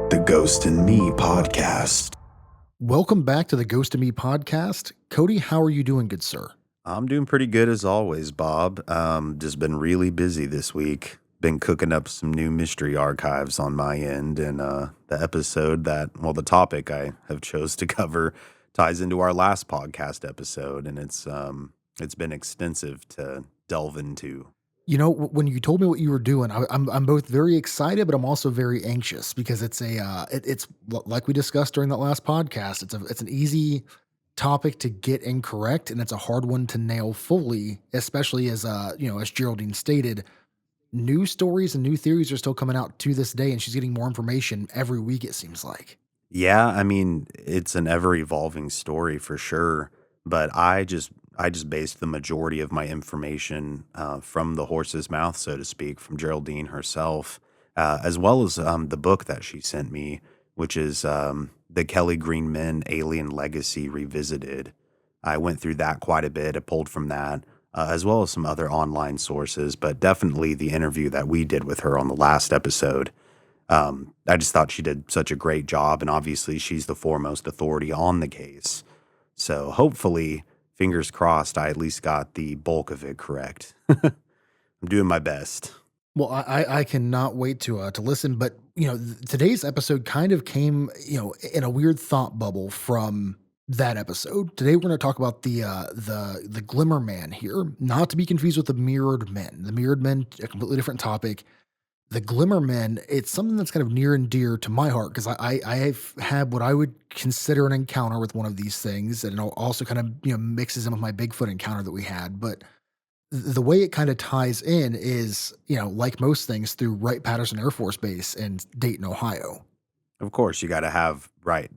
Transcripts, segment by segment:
The Ghost in Me podcast. Welcome back to the Ghost of Me podcast. Cody, how are you doing, good sir? I'm doing pretty good as always, Bob. Just been really busy this week. Been cooking up some new mystery archives on my end, and the topic I have chose to cover ties into our last podcast episode, and it's been extensive to delve into. You know, when you told me what you were doing, I'm both very excited, but I'm also very anxious because it's like we discussed during that last podcast. It's an easy topic to get incorrect, and it's a hard one to nail fully, especially as Geraldine stated, new stories and new theories are still coming out to this day, and she's getting more information every week. It seems like. Yeah, I mean, it's an ever evolving story for sure, but I just based the majority of my information from the horse's mouth, so to speak, from Geraldine herself, as well as the book that she sent me, which is the Kelly Green Men Alien Legacy Revisited. I went through that quite a bit. I pulled from that, as well as some other online sources, but definitely the interview that we did with her on the last episode. I just thought she did such a great job, and obviously she's the foremost authority on the case. So hopefully, fingers crossed, I at least got the bulk of it correct. I'm doing my best. Well, I cannot wait to listen. But today's episode kind of came in a weird thought bubble from that episode. Today we're going to talk about the Glimmer Man here, not to be confused with the Mirrored Men. The Mirrored Men, a completely different topic. The Glimmer Men, it's something that's kind of near and dear to my heart because I've had what I would consider an encounter with one of these things, and it also kind of mixes in with my Bigfoot encounter that we had, but the way it kind of ties in is, like most things, through Wright-Patterson Air Force Base in Dayton, Ohio. Of course, you got to have Wright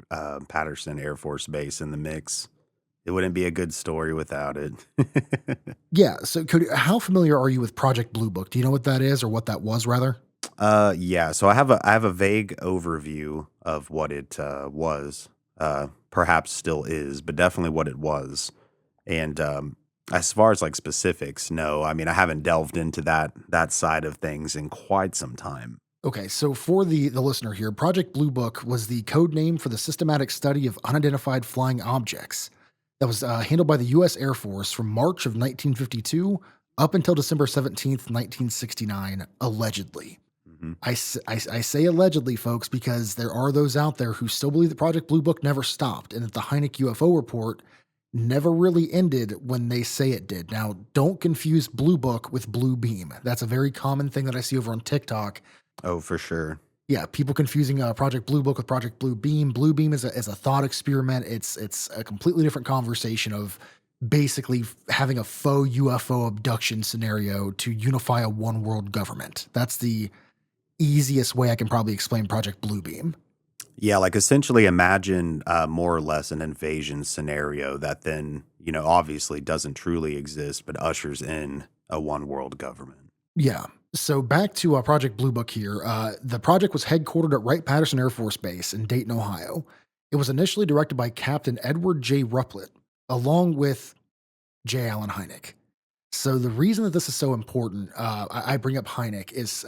Patterson Air Force Base in the mix. It wouldn't be a good story without it. Yeah, so Cody, how familiar are you with Project Blue Book? Do you know what that is, or what that was, rather? Yeah. So I have a vague overview of what it was. Perhaps still is, but definitely what it was. And as far as like specifics, no. I mean, I haven't delved into that side of things in quite some time. Okay, so for the listener here, Project Blue Book was the code name for the systematic study of unidentified flying objects that was handled by the U.S. Air Force from March of 1952 up until December 17th, 1969, allegedly. Hmm. I say allegedly, folks, because there are those out there who still believe that Project Blue Book never stopped and that the Hynek UFO report never really ended when they say it did. Now, don't confuse Blue Book with Blue Beam. That's a very common thing that I see over on TikTok. Oh, for sure. Yeah, people confusing Project Blue Book with Project Blue Beam. Blue Beam is a thought experiment. It's a completely different conversation of basically having a faux UFO abduction scenario to unify a one world government. That's the easiest way I can probably explain Project Blue Beam. Yeah, like essentially imagine more or less an invasion scenario that then, obviously doesn't truly exist, but ushers in a one world government. Yeah. So back to Project Blue Book here. The project was headquartered at Wright-Patterson Air Force Base in Dayton, Ohio. It was initially directed by Captain Edward J. Rupplet, along with J. Allen Hynek. So the reason that this is so important, I bring up Hynek, is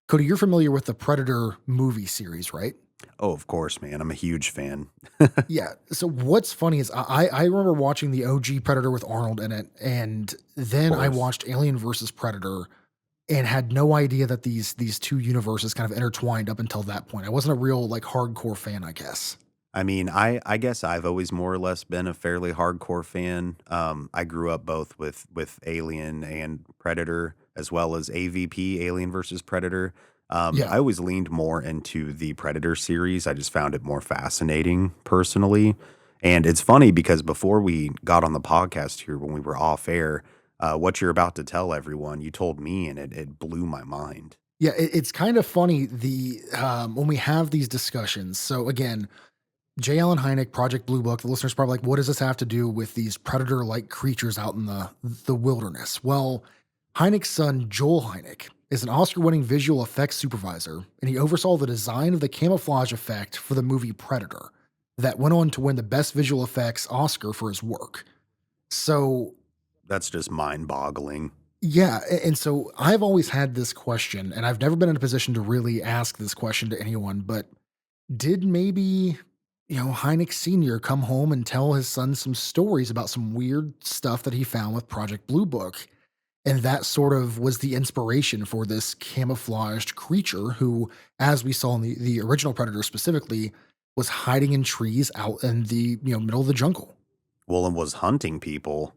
Cody, you're familiar with the Predator movie series, right? Oh, of course, man. I'm a huge fan. Yeah. So what's funny is I remember watching the OG Predator with Arnold in it, and then I Course. watched Alien versus Predator and had no idea that these two universes kind of intertwined up until that point. I wasn't a real like hardcore fan, I guess. I mean, I guess I've always more or less been a fairly hardcore fan. I grew up both with Alien and Predator, as well as AVP, Alien versus Predator. Yeah. I always leaned more into the Predator series. I just found it more fascinating personally. And it's funny because before we got on the podcast here, when we were off air, what you're about to tell everyone, you told me, and it blew my mind. Yeah, it's kind of funny when we have these discussions. So again, J. Allen Hynek, Project Blue Book. The listeners probably like, what does this have to do with these predator-like creatures out in the wilderness? Well, Hynek's son Joel Hynek is an Oscar-winning visual effects supervisor, and he oversaw the design of the camouflage effect for the movie Predator, that went on to win the Best Visual Effects Oscar for his work. So That's just mind boggling. yeah, and so I've always had this question, and I've never been in a position to really ask this question to anyone, but Did maybe, Hynek Sr. come home and tell his son some stories about some weird stuff that he found with Project Blue Book? And that sort of was the inspiration for this camouflaged creature who, as we saw in the original Predator specifically, was hiding in trees out in the middle of the jungle. Well, and was hunting people.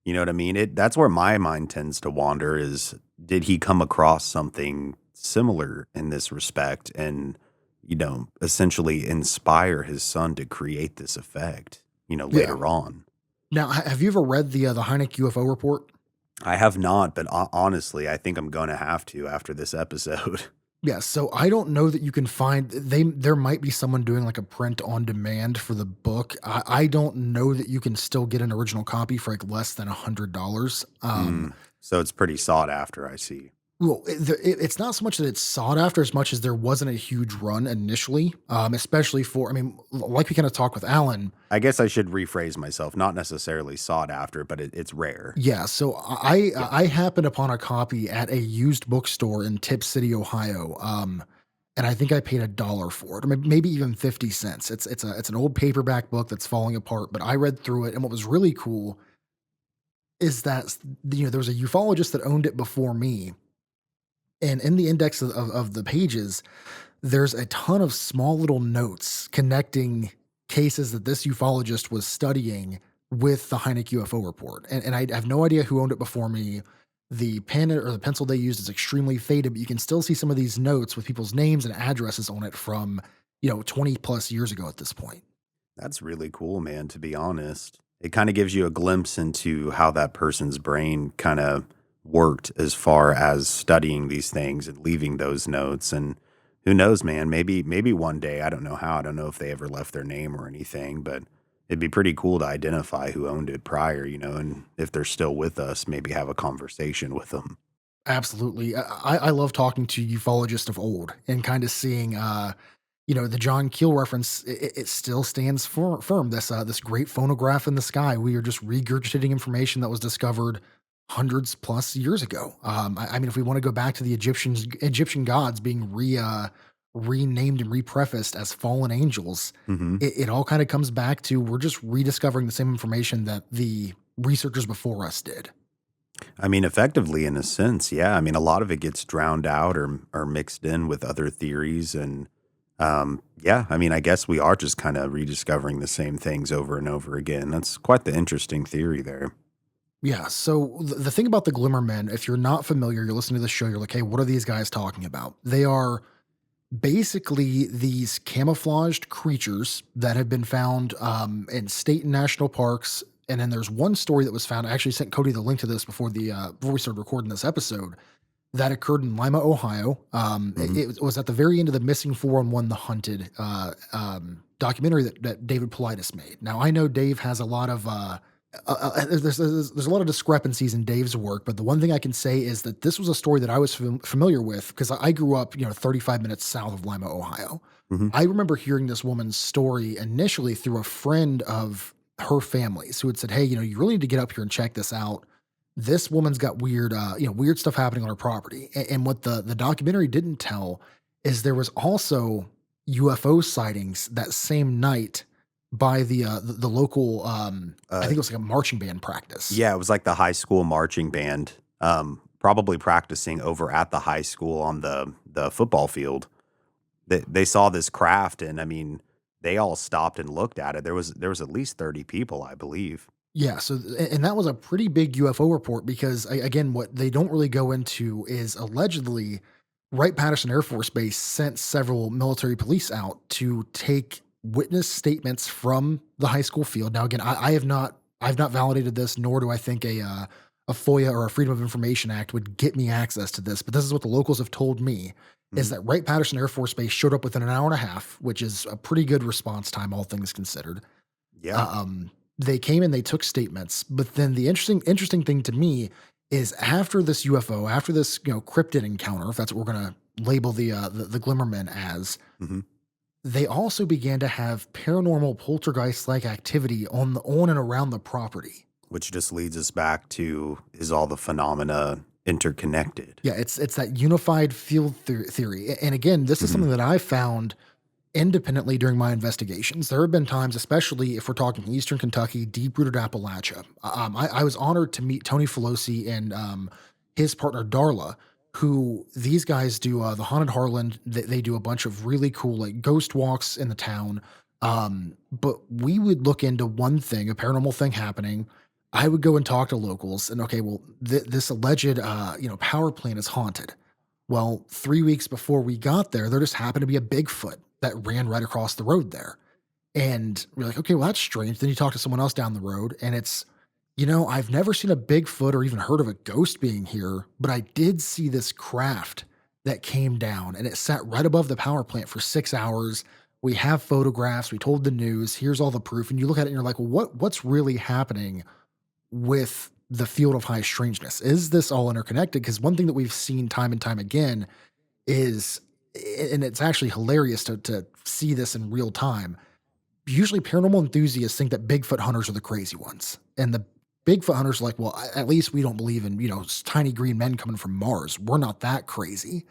You know what I mean? That's where my mind tends to wander is did he come across something similar in this respect and, essentially inspire his son to create this effect, Yeah. later on? Now, have you ever read the Hynek UFO report? I have not, but honestly, I think I'm going to have to after this episode. Yeah, so I don't know that you can find there might be someone doing like a print on demand for the book. I don't know that you can still get an original copy for like less than $100. So it's pretty sought after, I see. Well, it's not so much that it's sought after as much as there wasn't a huge run initially, especially for, I mean, like we kind of talked with Alan. I guess I should rephrase myself, not necessarily sought after, but it's rare. Yeah, so I Yeah. I happened upon a copy at a used bookstore in Tip City, Ohio, and I think I paid $1 for it, or maybe even 50 cents. It's an old paperback book that's falling apart, but I read through it, and what was really cool is that there was a ufologist that owned it before me, and in the index of the pages, there's a ton of small little notes connecting cases that this ufologist was studying with the Hynek UFO report. And I have no idea who owned it before me. The pen or the pencil they used is extremely faded, but you can still see some of these notes with people's names and addresses on it from, 20 plus years ago at this point. That's really cool, man, to be honest. It kind of gives you a glimpse into how that person's brain kind of worked as far as studying these things and leaving those notes. And who knows, man, maybe one day, I don't know how, I don't know if they ever left their name or anything, but it'd be pretty cool to identify who owned it prior, and if they're still with us, maybe have a conversation with them. Absolutely. I love talking to ufologists of old and kind of seeing, the John Keel reference. It still stands firm. This great phonograph in the sky. We are just regurgitating information that was discovered hundreds plus years ago. I mean, if we want to go back to the Egyptian gods being renamed and reprefaced as fallen angels, Hmm. it all kind of comes back to we're just rediscovering the same information that the researchers before us did. I mean, effectively, in a sense, yeah. I mean, a lot of it gets drowned out or mixed in with other theories, and yeah. I mean, I guess we are just kind of rediscovering the same things over and over again. That's quite the interesting theory there. Yeah. So the thing about the Glimmer Men, if you're not familiar, you're listening to the show, you're like, hey, what are these guys talking about? They are basically these camouflaged creatures that have been found in state and national parks. And then there's one story that was found. I actually sent Cody the link to this before we started recording this episode. That occurred in Lima, Ohio. Hmm. It was at the very end of the Missing 411 The Hunted documentary that David Politis made. Now I know Dave has a lot of there's a lot of discrepancies in Dave's work, but the one thing I can say is that this was a story that I was familiar with because I grew up, 35 minutes south of Lima, Ohio. Hmm. I remember hearing this woman's story initially through a friend of her family's who had said, "Hey, you really need to get up here and check this out. This woman's got weird stuff happening on her property." And what the documentary didn't tell is there was also UFO sightings that same night by the local, I Uh, think it was like a marching band practice. yeah, it was like the high school marching band, probably practicing over at the high school on the football field. They saw this craft, and I mean, they all stopped and looked at it. There was at least 30 people, I believe. Yeah, so and that was a pretty big UFO report because again, what they don't really go into is allegedly Wright-Patterson Air Force Base sent several military police out to take witness statements from the high school field. Now, again, I've not validated this, nor do I think a FOIA or a Freedom of Information Act would get me access to this. But this is what the locals have told me: is Mhm. that Wright-Patterson Air Force Base showed up within an hour and a half, which is a pretty good response time, all things considered. Yeah. Um, they came and they took statements, but then the interesting thing to me is after this UFO, after this cryptid encounter, if that's what we're gonna label the Glimmermen as, Mhm. they also began to have paranormal poltergeist like activity on and around the property. Which just leads us back to, is all the phenomena interconnected? Yeah, it's that unified field theory, and again, this is Mhm. something that I found. independently during my investigations. There have been times, especially if we're talking Eastern Kentucky, deep rooted Appalachia. I was honored to meet Tony Felosi and his partner Darla, who these guys do the Haunted Harland. They do a bunch of really cool like ghost walks in the town. But we would look into one thing, a paranormal thing happening. I would go and talk to locals, and okay, well, this alleged power plant is haunted. Well, 3 weeks before we got there just happened to be a Bigfoot that ran right across the road there. And we're like, "Okay, well, that's strange." Then you talk to someone else down the road, and it's, I've never seen a Bigfoot or even heard of a ghost being here, but I did see this craft that came down, and it sat right above the power plant for 6 hours. We have photographs, we told the news, here's all the proof, and you look at it and you're like, "Well, what's really happening with the field of high strangeness? Is this all interconnected?" Because one thing that we've seen time and time again is, and it's actually hilarious to see this in real time. Usually, paranormal enthusiasts think that Bigfoot hunters are the crazy ones, and the Bigfoot hunters are like, well, at least we don't believe in tiny green men coming from Mars. We're not that crazy.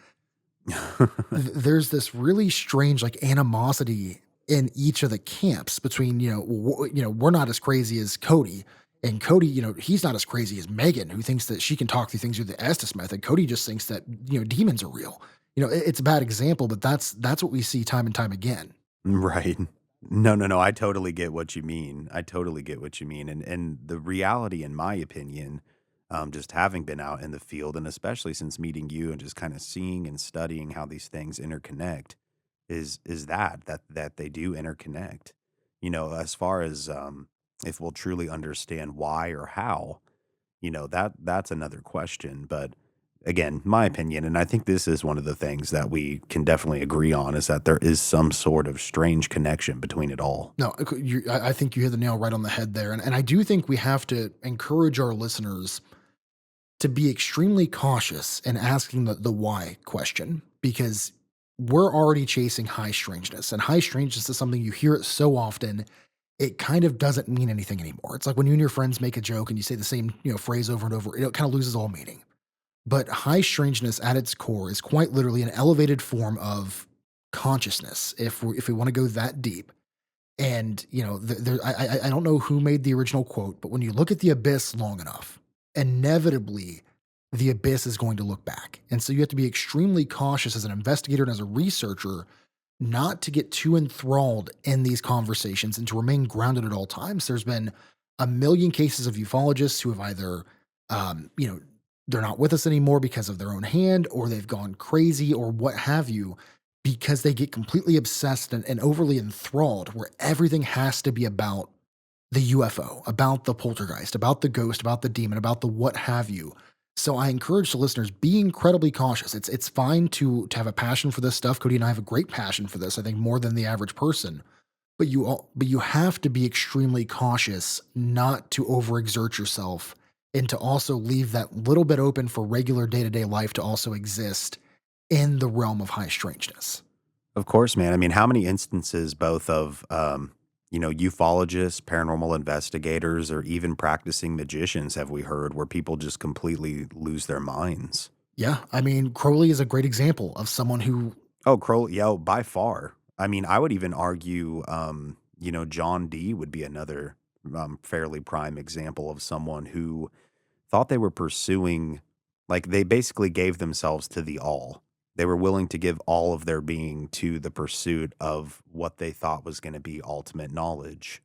There's this really strange like animosity in each of the camps between we're not as crazy as Cody. And Cody, he's not as crazy as Megan, who thinks that she can talk through things through the Estes method. Cody just thinks that demons are real. It's a bad example, but that's what we see time and time again. Right. No, no, no, I totally get what you mean. I totally get what you mean, and the reality, in my opinion, just having been out in the field, and especially since meeting you and just kinda seeing and studying how these things interconnect, is that they do interconnect. As far as, if we'll truly understand why or how, that's another question, but again, my opinion, and I think this is one of the things that we can definitely agree on, is that there is some sort of strange connection between it all. No, I think you hit the nail right on the head there, and I do think we have to encourage our listeners to be extremely cautious in asking the why question, because we're already chasing high strangeness, and high strangeness is something you hear it so often, it kind of doesn't mean anything anymore. It's like when you and your friends make a joke and you say the same phrase over and over, it kind of loses all meaning. But high strangeness at its core is quite literally an elevated form of consciousness, if we want to go that deep. And I don't know who made the original quote, but when you look at the abyss long enough, inevitably the abyss is going to look back. And so you have to be extremely cautious as an investigator and as a researcher not to get too enthralled in these conversations and to remain grounded at all times. There's been a million cases of ufologists who have either, um, you know, they're not with us anymore because of their own hand, or they've gone crazy, or what have you, because they get completely obsessed and overly enthralled, where everything has to be about the UFO, about the poltergeist, about the ghost, about the demon, about the what have you. So I encourage the listeners, be incredibly cautious. It's fine to have a passion for this stuff. Cody and I have a great passion for this, I think more than the average person. But you have to be extremely cautious not to overexert yourself, and to also leave that little bit open for regular day-to-day life to also exist in the realm of high strangeness. Of course, man. I mean, how many instances both of, ufologists, paranormal investigators, or even practicing magicians have we heard where people just completely lose their minds? Yeah, I mean, Crowley is a great example of someone who. Oh, Crowley, yeah, oh, by far. I mean, I would even argue, John Dee would be another fairly prime example of someone who thought they were pursuing, like, they basically gave themselves to the all. They were willing to give all of their being to the pursuit of what they thought was going to be ultimate knowledge.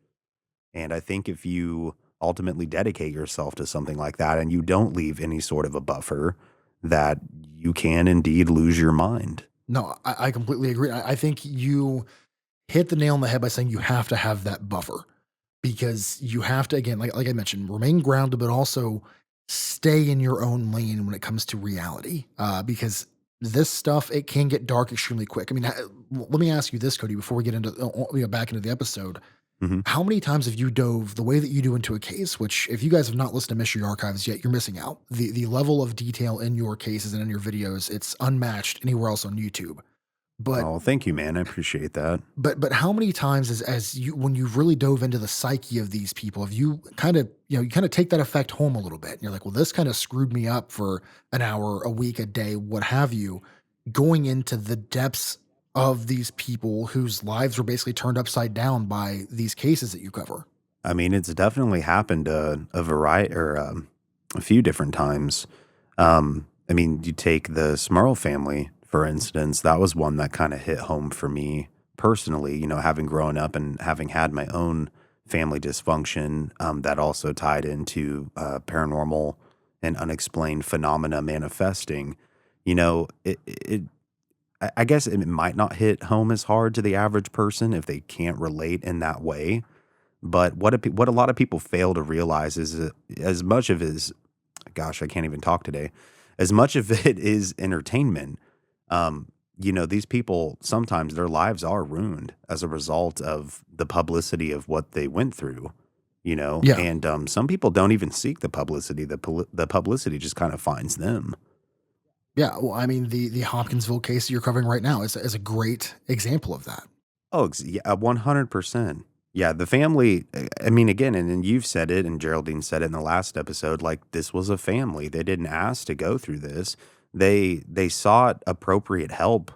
And I think if you ultimately dedicate yourself to something like that and you don't leave any sort of a buffer, that you can indeed lose your mind. No, I completely agree. I think you hit the nail on the head by saying you have to have that buffer, because you have to, again, like I mentioned, remain grounded, but also stay in your own lane when it comes to reality. Because this stuff, it can get dark extremely quick. I mean, let me ask you this, Cody, before we get into back into the episode. Mhm. How many times have you dove the way that you do into a case? Which, if you guys have not listened to Mystery Archives yet, you're missing out. The level of detail in your cases and in your videos, it's unmatched anywhere else on YouTube. But Oh, thank you, man. I appreciate that. but how many times, as you, when you've really dove into the psyche of these people, have you kind of, you kind of take that effect home a little bit, and you're like, well, this kind of screwed me up for an hour, a week, a day, what have you, going into the depths of these people whose lives were basically turned upside down by these cases that you cover. I mean, it's definitely happened a variety or a few different times. I mean, you take the Smurl family, for instance, that was one that kind of hit home for me personally, having grown up and having had my own family dysfunction that also tied into paranormal and unexplained phenomena manifesting. I guess it might not hit home as hard to the average person if they can't relate in that way. But what a lot of people fail to realize is that as much of his gosh, I can't even talk today. As much of it is entertainment, these people sometimes their lives are ruined as a result of the publicity of what they went through. Yeah. And some people don't even seek the publicity. The publicity just kind of finds them. Yeah. Well, I mean, the Hopkinsville case you're covering right now is a great example of that. Oh, yeah, 100%. Yeah, the family, I mean, again, and you've said it, and Geraldine said it in the last episode, like, this was a family. They didn't ask to go through this. They sought appropriate help,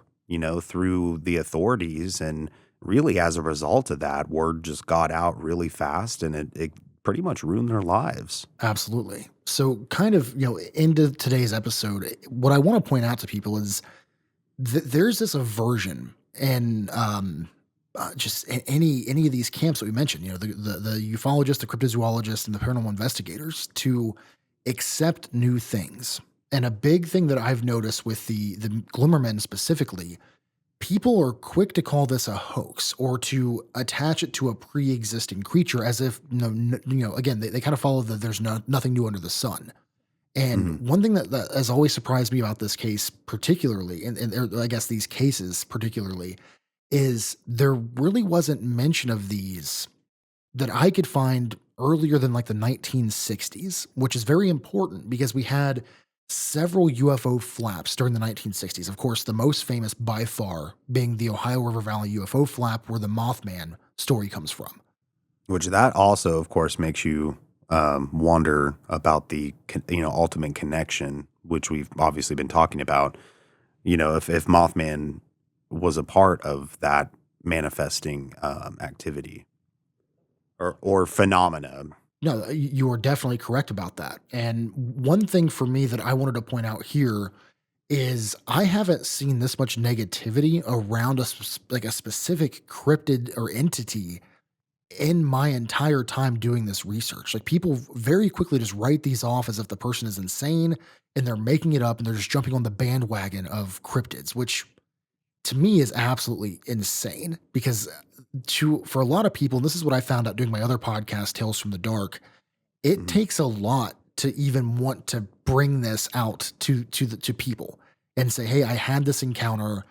through the authorities, and really as a result of that, word just got out really fast, and it pretty much ruined their lives. Absolutely. So, kind of, into today's episode, what I want to point out to people is there's this aversion and just any of these camps that we mentioned, the ufologists, the cryptozoologists, and the paranormal investigators to accept new things. And a big thing that I've noticed with the Glimmer Men specifically, people are quick to call this a hoax or to attach it to a pre-existing creature as if again they kind of follow the there's nothing new under the sun. And Mhm. one thing that has always surprised me about this case particularly, and or I guess these cases particularly, is there really wasn't mention of these that I could find earlier than like the 1960s, which is very important because we had several UFO flaps during the 1960s. Of course, the most famous by far being the Ohio River Valley UFO flap, where the Mothman story comes from. Which that also, of course, makes you wonder about the ultimate connection, which we've obviously been talking about. If Mothman was a part of that manifesting activity or phenomena. No, you are definitely correct about that. And one thing for me that I wanted to point out here is I haven't seen this much negativity around like a specific cryptid or entity in my entire time doing this research. Like people very quickly just write these off as if the person is insane and they're making it up and they're just jumping on the bandwagon of cryptids, which to me is absolutely insane because to for a lot of people, and this is what I found out doing my other podcast, Tales from the Dark, it Mhm. takes a lot to even want to bring this out to people and say, "Hey, I had this encounter.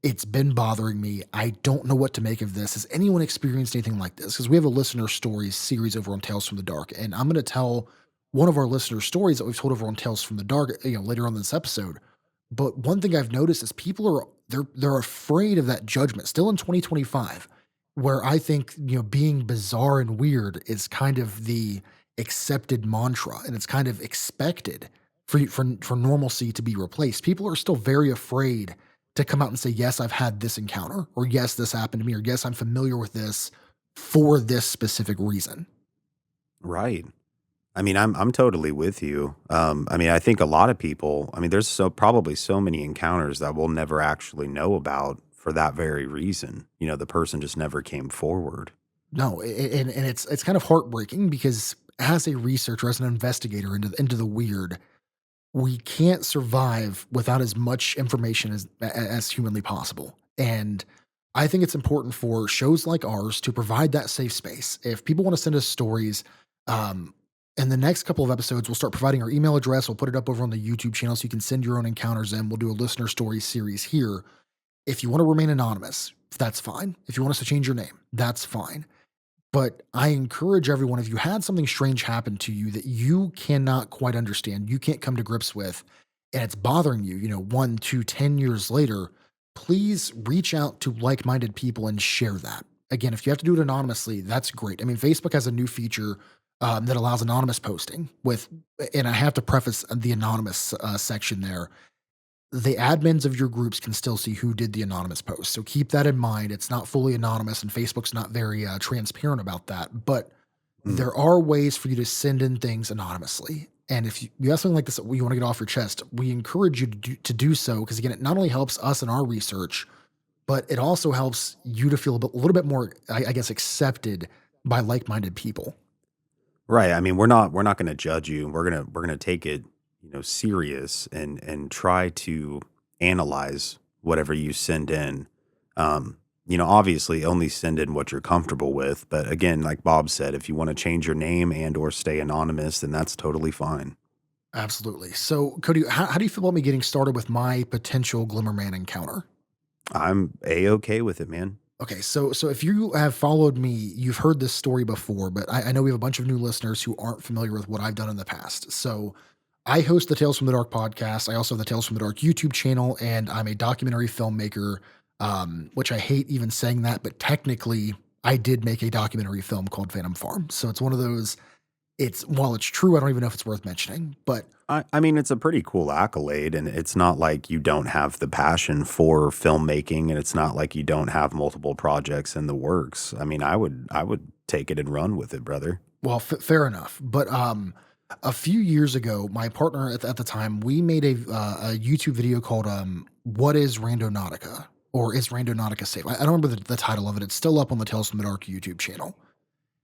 It's been bothering me. I don't know what to make of this. Has anyone experienced anything like this?" Because we have a listener stories series over on Tales from the Dark, and I'm going to tell one of our listener stories that we've told over on Tales from the Dark, later on in this episode. But one thing I've noticed is people are they're afraid of that judgment still in 2025, where I think being bizarre and weird is kind of the accepted mantra, and it's kind of expected for normalcy to be replaced. People are still very afraid to come out and say, "Yes, I've had this encounter," or "Yes, this happened to me," or "Yes, I'm familiar with this for this specific reason." Right. I mean, I'm totally with you. I mean, I think a lot of people. I mean, there's probably so many encounters that we'll never actually know about for that very reason. The person just never came forward. No, and it's kind of heartbreaking because as a researcher, as an investigator into the weird, we can't survive without as much information as humanly possible. And I think it's important for shows like ours to provide that safe space. If people want to send us stories, um, in the next couple of episodes, we'll start providing our email address. We'll put it up over on the YouTube channel so you can send your own encounters in. We'll do a listener story series here. If you want to remain anonymous, that's fine. If you want us to change your name, that's fine. But I encourage everyone, if you had something strange happen to you that you cannot quite understand, you can't come to grips with, and it's bothering you, 1, 2, 10 years later, please reach out to like-minded people and share that. Again, if you have to do it anonymously, that's great. I mean, Facebook has a new feature that allows anonymous posting and I have to preface the anonymous section there. the admins of your groups can still see who did the anonymous post. So keep that in mind. It's not fully anonymous, and Facebook's not very transparent about that. But Mm. there are ways for you to send in things anonymously. And if you have something like this that you want to get off your chest, we encourage you to do so because, again, it not only helps us in our research, but it also helps you to feel a little bit more, I guess, accepted by like minded people. Right. I mean, we're not going to judge you. We're going to take it, serious and try to analyze whatever you send in. Obviously only send in what you're comfortable with, but again, like Bob said, if you want to change your name and or stay anonymous, then that's totally fine. Absolutely. So, Cody, how do you feel about me getting started with my potential Glimmer Man encounter? I'm a-okay with it, man. Okay, so if you have followed me, you've heard this story before, but I know we have a bunch of new listeners who aren't familiar with what I've done in the past. So I host the Tales from the Dark podcast. I also have the Tales from the Dark YouTube channel, and I'm a documentary filmmaker, which I hate even saying that, but technically I did make a documentary film called Phantom Farm. So it's one of those, it's while it's true, I don't even know if it's worth mentioning, but I mean, it's a pretty cool accolade, and it's not like you don't have the passion for filmmaking, and it's not like you don't have multiple projects in the works. I mean, I would take it and run with it, brother. well, fair enough. But a few years ago, my partner at the time, we made a YouTube video called "What is Randonautica?" or "Is Randonautica Safe?" I don't remember the title of it. It's still up on the Tales from the Dark YouTube channel.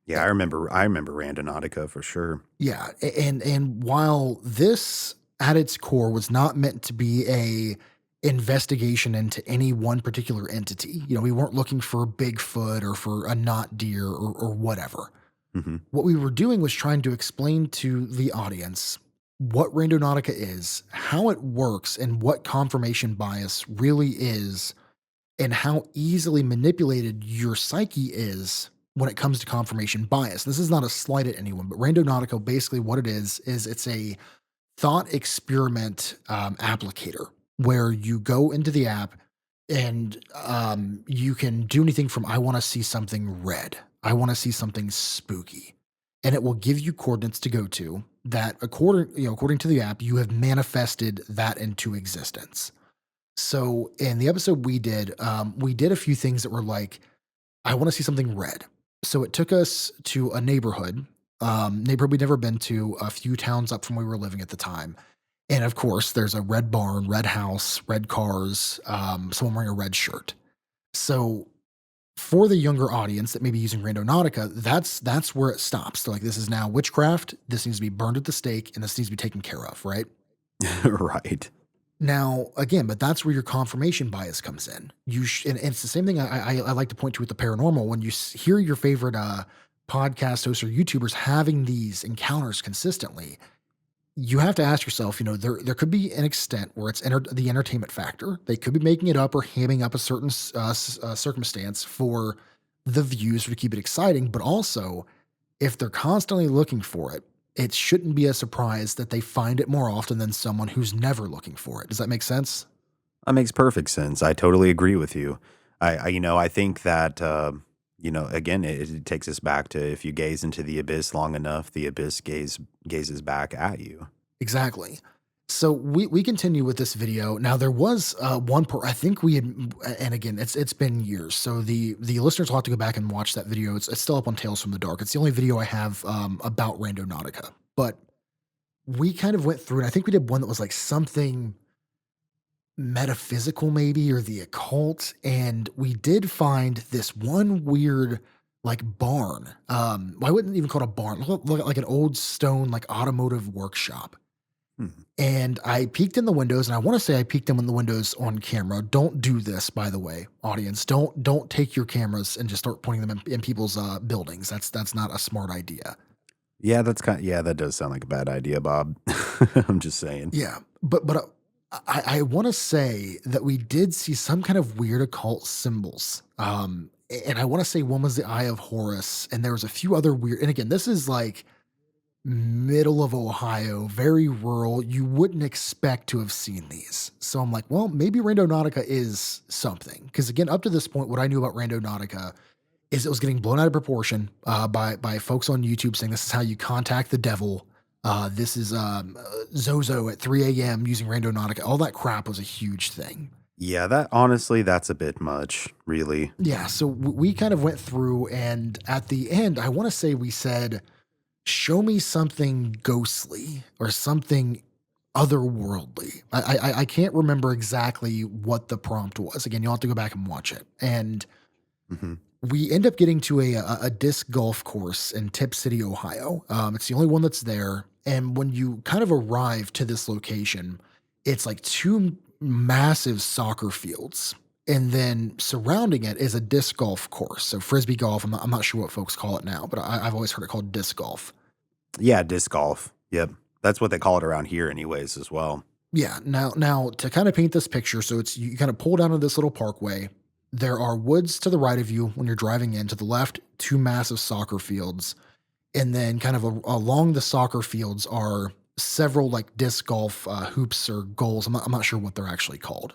Yeah, I remember Randonautica for sure. Yeah, and while this at its core was not meant to be a investigation into any one particular entity, we weren't looking for Bigfoot or for a not deer or whatever. Mhm. What we were doing was trying to explain to the audience what Randonautica is, how it works, and what confirmation bias really is, and how easily manipulated your psyche is when it comes to confirmation bias. This is not a slight at anyone, but Randonautica, basically what it is it's a thought experiment applicator where you go into the app and you can do anything from I want to see something red, I want to see something spooky, and it will give you coordinates to go to that according to the app you have manifested that into existence. So in the episode we did a few things that were like, I want to see something red. So it took us to a neighborhood we'd never been to, a few towns up from where we were living at the time. And of course, there's a red barn, red house, red cars, someone wearing a red shirt. So for the younger audience that may be using Randonautica, that's where it stops. So like, this is now witchcraft. This needs to be burned at the stake, and this needs to be taken care of, right? Right. Now, again, but that's where your confirmation bias comes in. And it's the same thing I like to point to with the paranormal. When you hear your favorite podcast hosts or YouTubers having these encounters consistently, you have to ask yourself, there could be an extent where it's the entertainment factor. They could be making it up or hamming up a certain circumstance for the views or to keep it exciting. But also, if they're constantly looking for it, it shouldn't be a surprise that they find it more often than someone who's never looking for it. Does that make sense? That makes perfect sense. I totally agree with you. I think that, again, it takes us back to if you gaze into the abyss long enough, the abyss gazes back at you. Exactly. So we continue with this video. Now there was one I think we had, and again it's been years. So the listeners will have to go back and watch that video. It's still up on Tales from the Dark. It's the only video I have about Randonautica. But we kind of went through, and I think we did one that was like something metaphysical maybe or the occult, and we did find this one weird like barn. I wouldn't even call it a barn. Look like an old stone like automotive workshop. Hmm. And I peeked in the windows, and I want to say I peeked them in the windows on camera. Don't do this, by the way, audience. Don't take your cameras and just start pointing them in people's buildings. That's not a smart idea. Yeah, yeah, that does sound like a bad idea, Bob. I'm just saying. Yeah, but I want to say that we did see some kind of weird occult symbols. And I want to say one was the Eye of Horus, and there was a few other weird. And again, this is like middle of Ohio, very rural. You wouldn't expect to have seen these. So I'm like, well, maybe Randonautica is something. Because again, up to this point, what I knew about Randonautica is it was getting blown out of proportion by folks on YouTube saying this is how you contact the devil. This is Zozo at 3 a.m. using Randonautica. All that crap was a huge thing. Yeah, that honestly, that's a bit much, really. Yeah, so we kind of went through, and at the end, I want to say we said, "Show me something ghostly or something otherworldly." I can't remember exactly what the prompt was. Again, you'll have to go back and watch it. And Hmm. we end up getting to a disc golf course in Tip City, Ohio. It's the only one that's there. And when you kind of arrive to this location, it's like two massive soccer fields. And then surrounding it is a disc golf course. So frisbee golf. I'm not sure what folks call it now, but I've always heard it called disc golf. Yeah, disc golf. Yep. That's what they call it around here, anyways, as well. Yeah. Now to kind of paint this picture, so it's you kind of pull down to this little parkway. There are woods to the right of you when you're driving in. To the left, two massive soccer fields. And then kind of along the soccer fields are several like disc golf hoops or goals. I'm not sure what they're actually called.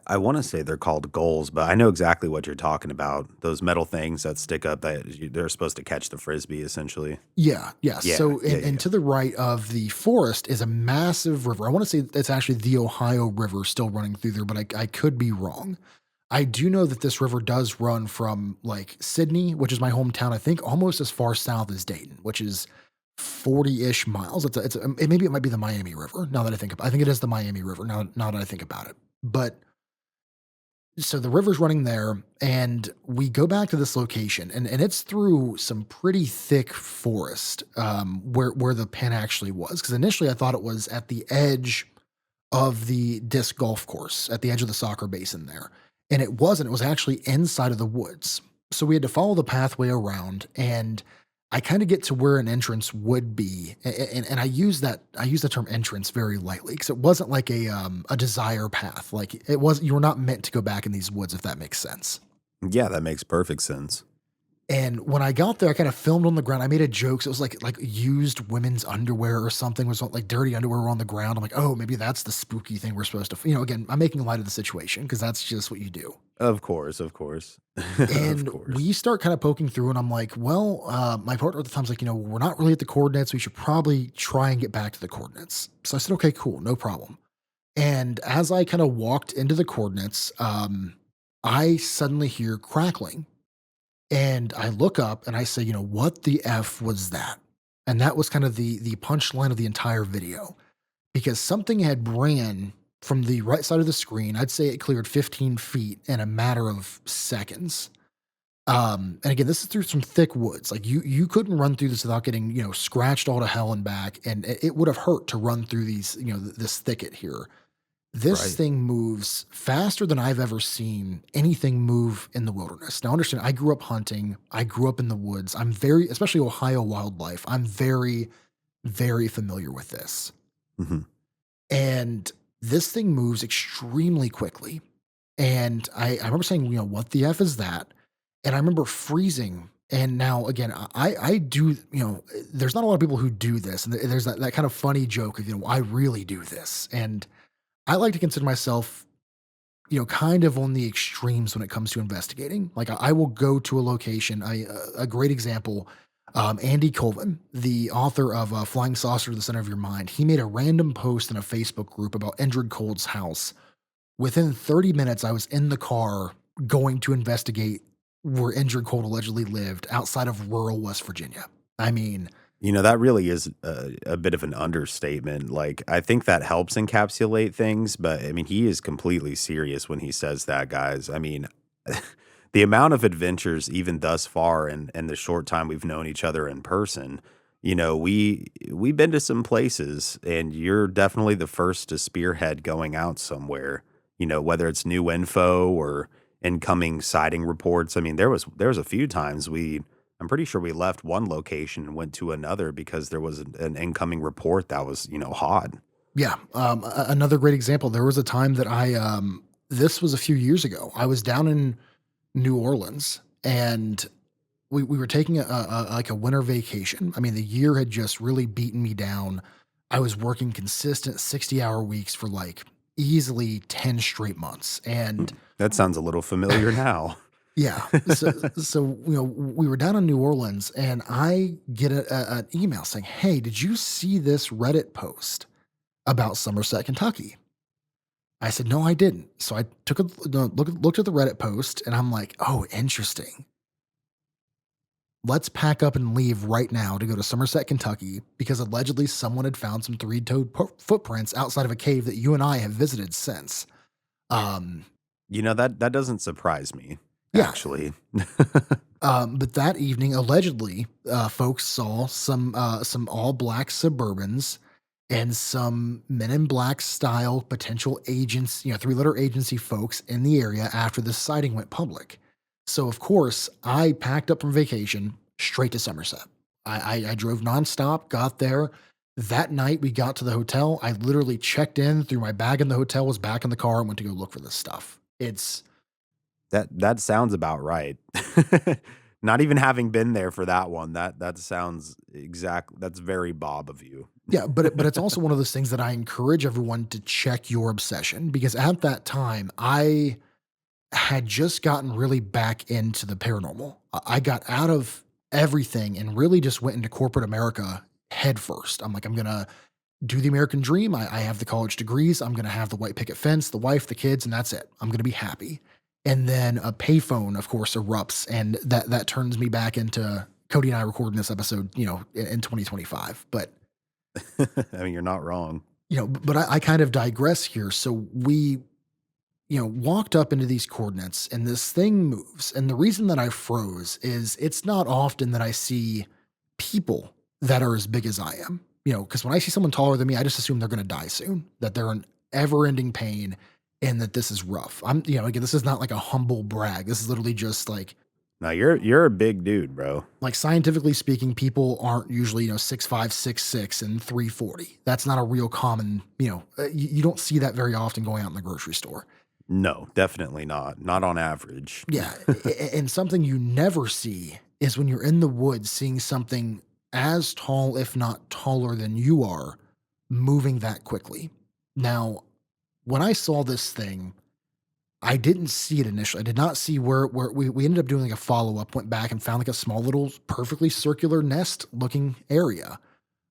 I want to say they're called goals, but I know exactly what you're talking about. Those metal things that stick up they're supposed to catch the frisbee, essentially. Yeah, yeah. Yeah, So, yeah, and yeah. to the right of the forest is a massive river. I want to say it's actually the Ohio River still running through there, but I could be wrong. I do know that this river does run from like Sydney, which is my hometown, I think almost as far south as Dayton, which is 40-ish miles. Maybe it might be the Miami River now that I think about it. I think it is the Miami River now that I think about it. But so the river's running there, and we go back to this location, and it's through some pretty thick forest where the pin actually was. Because initially I thought it was at the edge of the disc golf course, at the edge of the soccer basin there, and it wasn't. It was actually inside of the woods. So we had to follow the pathway around, and I kind of get to where an entrance would be, and I use the term entrance very lightly because it wasn't like a desire path. Like it was, you were not meant to go back in these woods, if that makes sense. Yeah, that makes perfect sense. And when I got there, I kind of filmed on the ground. I made a joke. So it was like used women's underwear or something, was like dirty underwear on the ground. I'm like, oh, maybe that's the spooky thing we're supposed to, again, I'm making light of the situation because that's just what you do. Of course, of course. Of And course. we start kind of poking through, and I'm like, well, my partner at the time's like, we're not really at the coordinates. We should probably try and get back to the coordinates. So I said, okay, cool, no problem. And as I kind of walked into the coordinates, I suddenly hear crackling, and I look up and I say, what the F was that? And that was kind of the punchline of the entire video because something had ran from the right side of the screen. I'd say it cleared 15 feet in a matter of seconds. And again, this is through some thick woods. Like you couldn't run through this without getting, scratched all to hell and back. And it would have hurt to run through these, this thicket here. This Right. thing moves faster than I've ever seen anything move in the wilderness. Now, understand, I grew up hunting. I grew up in the woods. I'm very, especially Ohio wildlife. I'm very, very familiar with this. Mhm. And this thing moves extremely quickly. And I remember saying, what the F is that? And I remember freezing. And now, again, I do, there's not a lot of people who do this. And there's that kind of funny joke of, I really do this. And I like to consider myself, kind of on the extremes when it comes to investigating. Like I will go to a location. A great example, Andy Colvin, the author of Flying Saucer to the Center of Your Mind, he made a random post in a Facebook group about Indrid Cold's house. Within 30 minutes, I was in the car going to investigate where Indrid Cold allegedly lived outside of rural West Virginia. I mean, That really is a bit of an understatement. Like, I think that helps encapsulate things, but I mean, he is completely serious when he says that, guys. I mean, the amount of adventures, even thus far, and the short time we've known each other in person, we've been to some places, and you're definitely the first to spearhead going out somewhere. Whether it's new info or incoming sighting reports. I mean, there was a few times I'm pretty sure we left one location and went to another because there was an incoming report that was, hot. yeah. Another great example. There was a time that this was a few years ago. I was down in New Orleans, and we were taking like a winter vacation. I mean, the year had just really beaten me down. I was working consistent 60-hour weeks for like easily 10 straight months. And That sounds a little familiar now. Yeah. So we were down in New Orleans, and I get an email saying, "Hey, did you see this Reddit post about Somerset, Kentucky?" I said, "No, I didn't." So I took a looked at the Reddit post, and I'm like, "Oh, interesting. Let's pack up and leave right now to go to Somerset, Kentucky, because allegedly someone had found some three-toed footprints outside of a cave that you and I have visited since." Um, That doesn't surprise me, yeah. actually. But that evening, allegedly, folks saw some all black Suburbans and some Men in Black style potential agents, three-letter agency folks in the area after the sighting went public. So, of course, I packed up from vacation straight to Somerset. I drove nonstop, got there. That night, we got to the hotel. I literally checked in, threw my bag in the hotel, was back in the car, and went to go look for this stuff. It's That sounds about right. Not even having been there for that one, that sounds that's very Bob of you. Yeah, but it's also one of those things that I encourage everyone to check your obsession, because at that time I had just gotten really back into the paranormal. I got out of everything and really just went into corporate America head first. I'm like, I'm gonna do the American dream. I have the college degrees. I'm gonna have the white picket fence, the wife, the kids, and that's it. I'm gonna be happy. And then a payphone, of course, erupts, and that turns me back into Cody and I recording this episode, in 2025. But I mean, you're not wrong. but I kind of digress here. So we, walked up into these coordinates, and this thing moves. And the reason that I froze is it's not often that I see people that are as big as I am. Because when I see someone taller than me, I just assume they're going to die soon, that they're in ever ending pain, and that this is rough. Again, this is not like a humble brag. This is literally just No, you're a big dude, bro. scientifically speaking, people aren't usually, 6'5", 6'6", and 340. That's not a real common, you don't see that very often going out in the grocery store. No, definitely not. Not on average. Yeah. And something you never see is when you're in the woods seeing something as tall, if not taller than you are, moving that quickly. Now, when I saw this thing, I didn't see it initially. I did not see where we ended up doing like a follow up, went back and found like a small little perfectly circular nest looking area.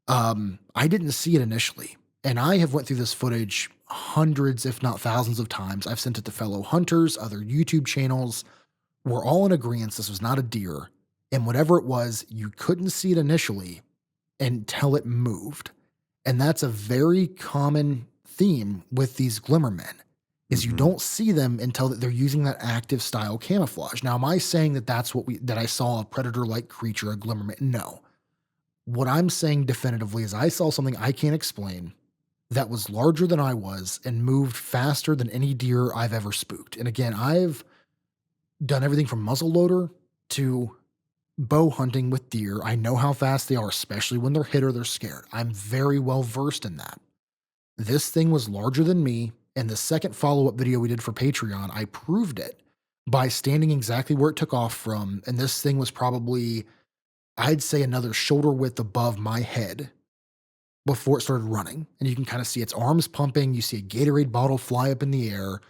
I didn't see it initially, and I have went through this footage hundreds, if not thousands of times. I've sent it to fellow hunters, other YouTube channels. We're all in agreement this was not a deer, and whatever it was, you couldn't see it initially until it moved. And that's a very common theme with these glimmer men is you Mhm. don't see them until that they're using that active style camouflage. Now, am I saying that that I saw a predator like creature, a glimmer man? No. What I'm saying definitively is I saw something I can't explain that was larger than I was and moved faster than any deer I've ever spooked. And again, I've done everything from muzzleloader to bow hunting with deer. I know how fast they are, especially when they're hit or they're scared. I'm very well versed in that. This thing was larger than me. And the second follow up video we did for Patreon, I proved it by standing exactly where it took off from. And this thing was probably, I'd say, another shoulder width above my head before it started running. And you can kind of see its arms pumping. You see a Gatorade bottle fly up in the air.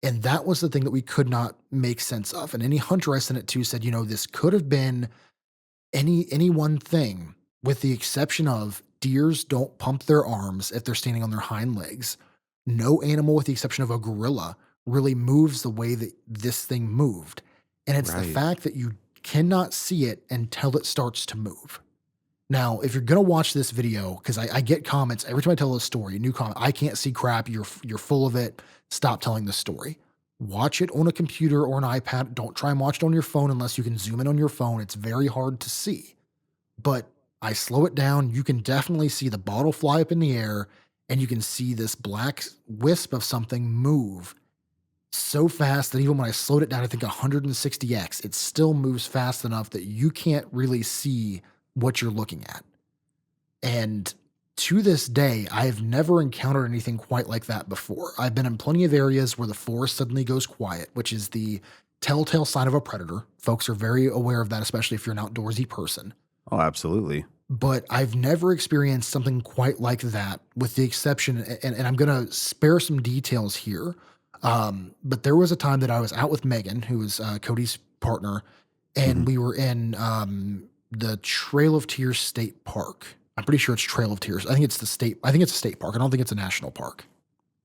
And that was the thing that we could not make sense of. And any hunter I sent it to said, this could have been any one thing, with the exception of deers don't pump their arms if they're standing on their hind legs. No animal, with the exception of a gorilla, really moves the way that this thing moved. And it's the Right. fact that you cannot see it until it starts to move. Now, if you're gonna watch this video, because I get comments every time I tell a story, a new comment, I can't see crap, you're full of it. Stop telling the story. Watch it on a computer or an iPad. Don't try and watch it on your phone unless you can zoom in on your phone. It's very hard to see. But I slow it down. You can definitely see the bottle fly up in the air, and you can see this black wisp of something move so fast that even when I slowed it down, I think 160x, it still moves fast enough that you can't really see what you're looking at. And to this day, I have never encountered anything quite like that before. I've been in plenty of areas where the forest suddenly goes quiet, which is the telltale sign of a predator. Folks are very aware of that, especially if you're an outdoorsy person. Oh, absolutely. But I've never experienced something quite like that, with the exception, and I'm going to spare some details here. But there was a time that I was out with Megan, who is Cody's partner, Hmm. and we were in the Trail of Tears State Park. I'm pretty sure it's Trail of Tears. I think it's the state. I think it's a state park. I don't think it's a national park.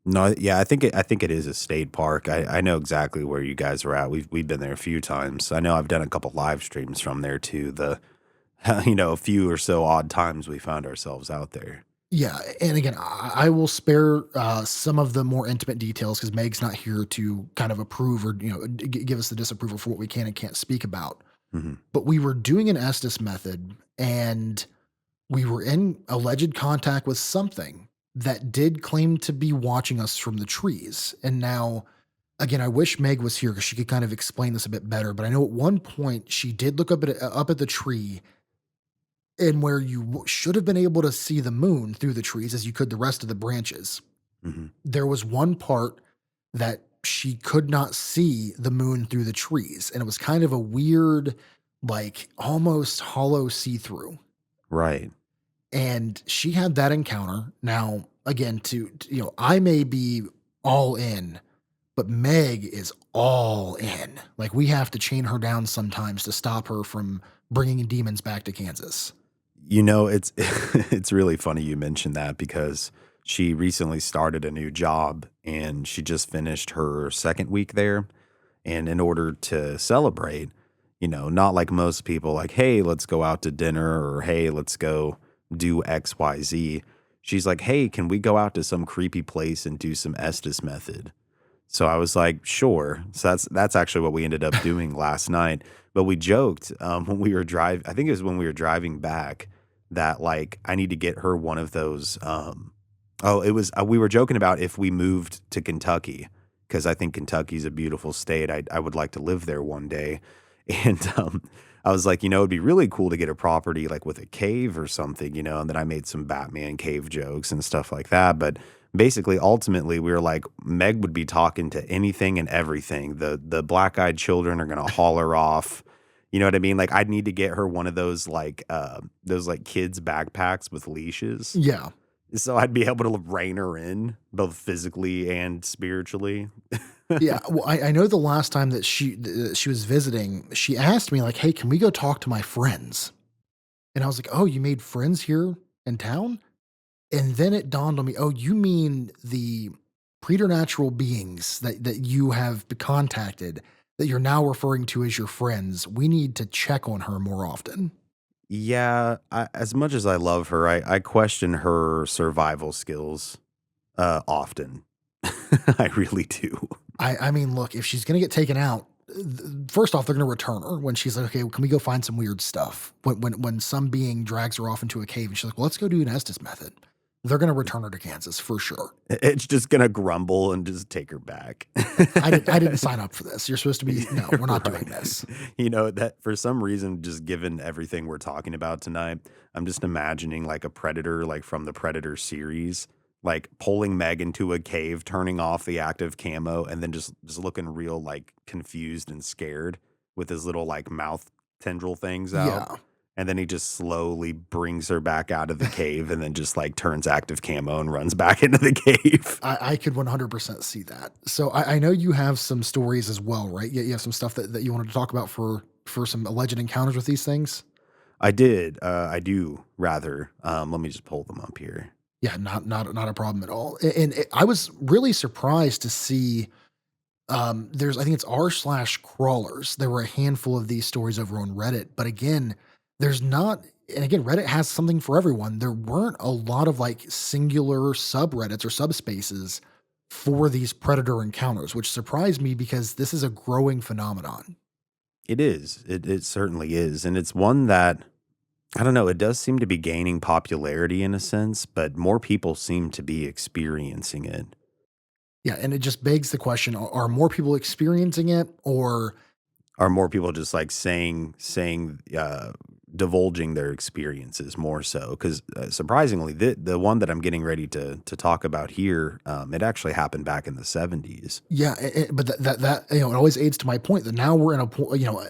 No, yeah, I think it is a state park. I know exactly where you guys are at. We've been there a few times. I know I've done a couple live streams from there too. The a few or so odd times we found ourselves out there. Yeah, and again, I will spare some of the more intimate details because Meg's not here to kind of approve or give us the disapproval for what we can and can't speak about. Hmm. But we were doing an Estes method, and we were in alleged contact with something that did claim to be watching us from the trees. And now, again, I wish Meg was here because she could kind of explain this a bit better. But I know at one point she did look up at the tree, and where you should have been able to see the moon through the trees as you could the rest of the branches. Hmm. There was one part that she could not see the moon through the trees, and it was kind of a weird, like almost hollow see through. Right. And she had that encounter. Now, again, I may be all in, but Meg is all in. Like we have to chain her down sometimes to stop her from bringing demons back to Kansas. It's it's really funny you mentioned that because she recently started a new job and she just finished her second week there. And in order to celebrate, not like most people, like, hey, let's go out to dinner or hey, let's go do XYZ. She's like, hey, can we go out to some creepy place and do some Estes method? So I was like, sure. So that's actually what we ended up doing last night. But we joked when we were driving. I think it was when we were driving back that like I need to get her one of those. Oh, it was we were joking about if we moved to Kentucky because I think Kentucky's a beautiful state. I would like to live there one day, and I was like, it'd be really cool to get a property like with a cave or something, And then I made some Batman cave jokes and stuff like that, but basically, ultimately, we were like, Meg would be talking to anything and everything. The black eyed children are gonna haul her off. You know what I mean? Like, I'd need to get her one of those like kids backpacks with leashes, Yeah. so I'd be able to rein her in both physically and spiritually. Yeah, well, I know the last time that she was visiting, she asked me like, "Hey, can we go talk to my friends?" And I was like, "Oh, you made friends here in town?" And then it dawned on me, "Oh, you mean the preternatural beings that you have contacted that you're now referring to as your friends. We need to check on her more often." Yeah, as much as I love her, I question her survival skills often. I really do. I mean, look, if she's gonna get taken out, first off, they're gonna return her when she's like, "Okay, well, can we go find some weird stuff?" When some being drags her off into a cave and she's like, "Well, let's go do an Estes method." They're gonna return her to Kansas for sure. It's just gonna grumble and just take her back. I didn't sign up for this. You're supposed to be no, we're not doing Right. this. That for some reason, just given everything we're talking about tonight, I'm just imagining like a predator, like from the Predator series, like pulling Meg into a cave, turning off the active camo, and then just looking real like confused and scared with his little like mouth tendril things out. Yeah. And then he just slowly brings her back out of the cave and then just like turns active camo and runs back into the cave. I could 100% see that. So I know you have some stories as well, right? You have some stuff that you wanted to talk about for some alleged encounters with these things. I did. I do rather. Let me just pull them up here. Yeah, not a problem at all. And I was really surprised to see. There's I think it's r/crawlers. There were a handful of these stories over on Reddit, but again, there's not. And again, Reddit has something for everyone. There weren't a lot of like singular subreddits or subspaces for these predator encounters, which surprised me because this is a growing phenomenon. It is. It certainly is, and it's one that I don't know. It does seem to be gaining popularity in a sense, but more people seem to be experiencing it. Yeah, and it just begs the question: are more people experiencing it, or Are more people just like divulging their experiences more so? Because surprisingly, the one that I'm getting ready to talk about here, it actually happened back in the '70s. yeah, but that it always aids to my point that now we're in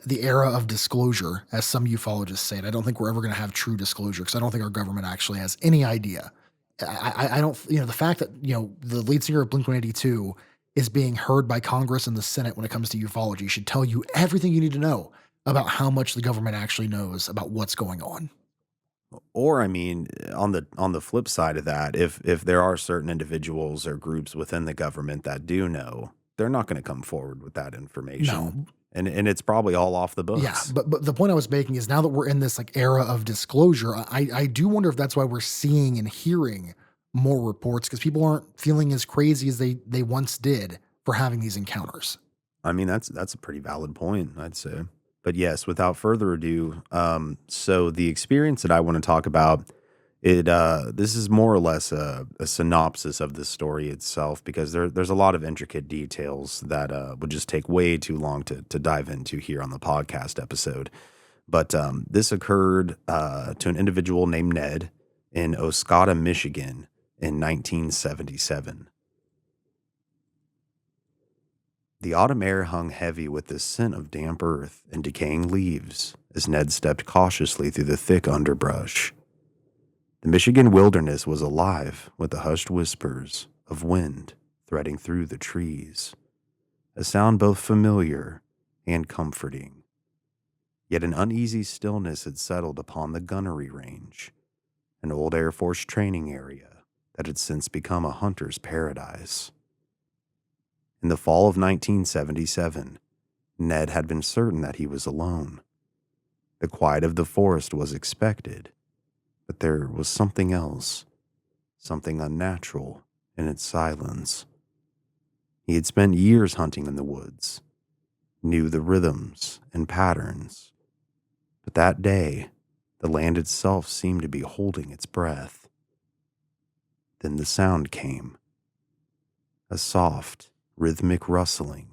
the era of disclosure, as some ufologists say. And I don't think we're ever going to have true disclosure because I don't think our government actually has any idea. I don't the fact that the lead singer of Blink 182 is being heard by Congress and the Senate when it comes to ufology should tell you everything you need to know about how much the government actually knows about what's going on. Or I mean, on the flip side of that, if there are certain individuals or groups within the government that do know, they're not going to come forward with that information, No, and it's probably all off the yeah, books. but the point I was making is now that we're in this like era of disclosure, I do wonder if that's why we're seeing and hearing more reports because people aren't feeling as crazy as they once did for having these encounters. I mean, that's a pretty valid point, I'd say. But yes, without further ado, so the experience that I want to talk about, this is more or less a synopsis of the story itself because there's a lot of intricate details that would just take way too long to dive into here on the podcast episode. But this occurred to an individual named Ned in Oscoda, Michigan in 1977. The autumn air hung heavy with the scent of damp earth and decaying leaves as Ned stepped cautiously through the thick underbrush. The Michigan wilderness was alive with the hushed whispers of wind threading through the trees, a sound both familiar and comforting. Yet an uneasy stillness had settled upon the gunnery range, an old Air Force training area that had since become a hunter's paradise. In the fall of 1977, Ned had been certain that he was alone. The quiet of the forest was expected, but there was something else, something unnatural in its silence. He had spent years hunting in the woods, knew the rhythms and patterns, but that day, the land itself seemed to be holding its breath. Then the sound came, a soft, rhythmic rustling,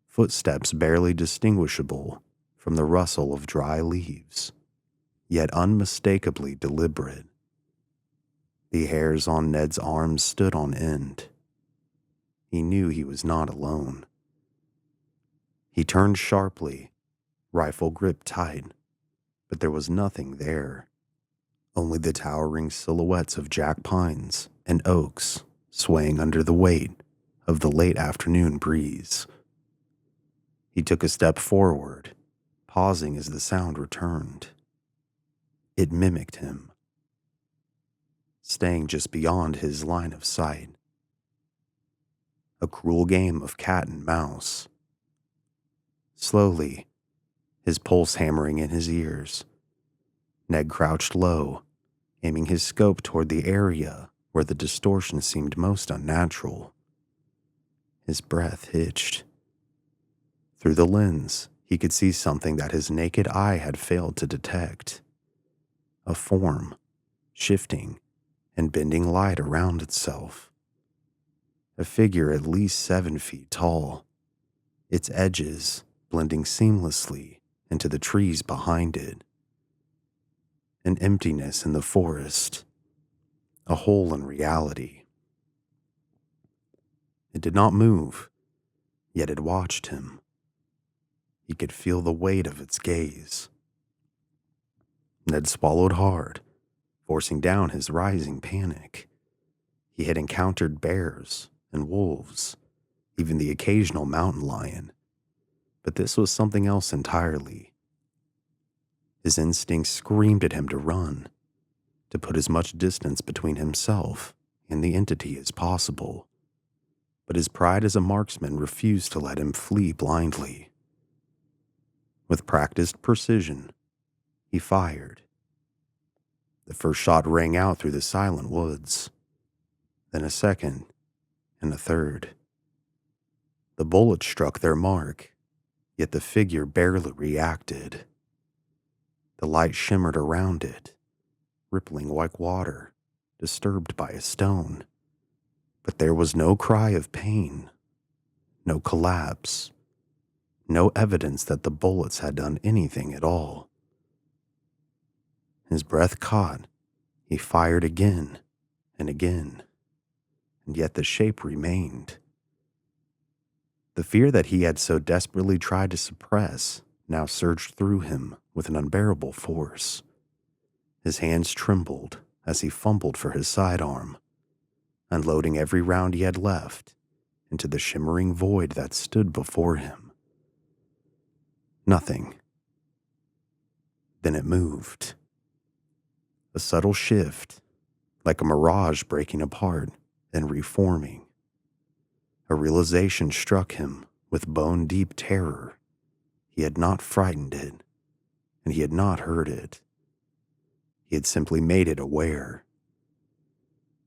footsteps barely distinguishable from the rustle of dry leaves, yet unmistakably deliberate. The hairs on Ned's arms stood on end. He knew he was not alone. He turned sharply, rifle gripped tight, but there was nothing there, only the towering silhouettes of jack pines and oaks swaying under the weight of the late afternoon breeze. He took a step forward, pausing as the sound returned. It mimicked him, staying just beyond his line of sight. A cruel game of cat and mouse. Slowly, his pulse hammering in his ears, Ned crouched low, aiming his scope toward the area where the distortion seemed most unnatural. His breath hitched. Through the lens, he could see something that his naked eye had failed to detect. A form, shifting and bending light around itself. A figure at least 7 feet tall, its edges blending seamlessly into the trees behind it. An emptiness in the forest, a hole in reality. It did not move, yet it watched him. He could feel the weight of its gaze. Ned swallowed hard, forcing down his rising panic. He had encountered bears and wolves, even the occasional mountain lion, but this was something else entirely. His instincts screamed at him to run, to put as much distance between himself and the entity as possible. But his pride as a marksman refused to let him flee blindly. With practiced precision, he fired. The first shot rang out through the silent woods, then a second and a third. The bullets struck their mark, yet the figure barely reacted. The light shimmered around it, rippling like water, disturbed by a stone. But there was no cry of pain, no collapse, no evidence that the bullets had done anything at all. His breath caught, he fired again and again, and yet the shape remained. The fear that he had so desperately tried to suppress now surged through him with an unbearable force. His hands trembled as he fumbled for his sidearm, unloading every round he had left into the shimmering void that stood before him. Nothing. Then it moved. A subtle shift, like a mirage breaking apart and reforming. A realization struck him with bone-deep terror. He had not frightened it, and he had not hurt it. He had simply made it aware.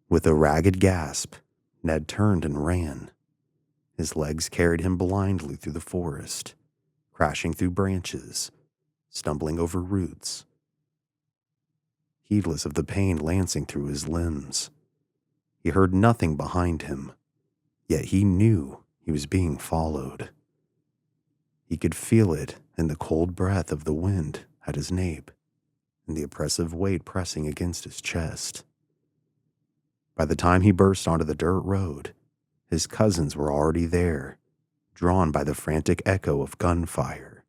With a ragged gasp, Ned turned and ran. His legs carried him blindly through the forest, crashing through branches, stumbling over roots, heedless of the pain lancing through his limbs. He heard nothing behind him, yet he knew he was being followed. He could feel it in the cold breath of the wind at his nape and the oppressive weight pressing against his chest. By the time he burst onto the dirt road, his cousins were already there, drawn by the frantic echo of gunfire.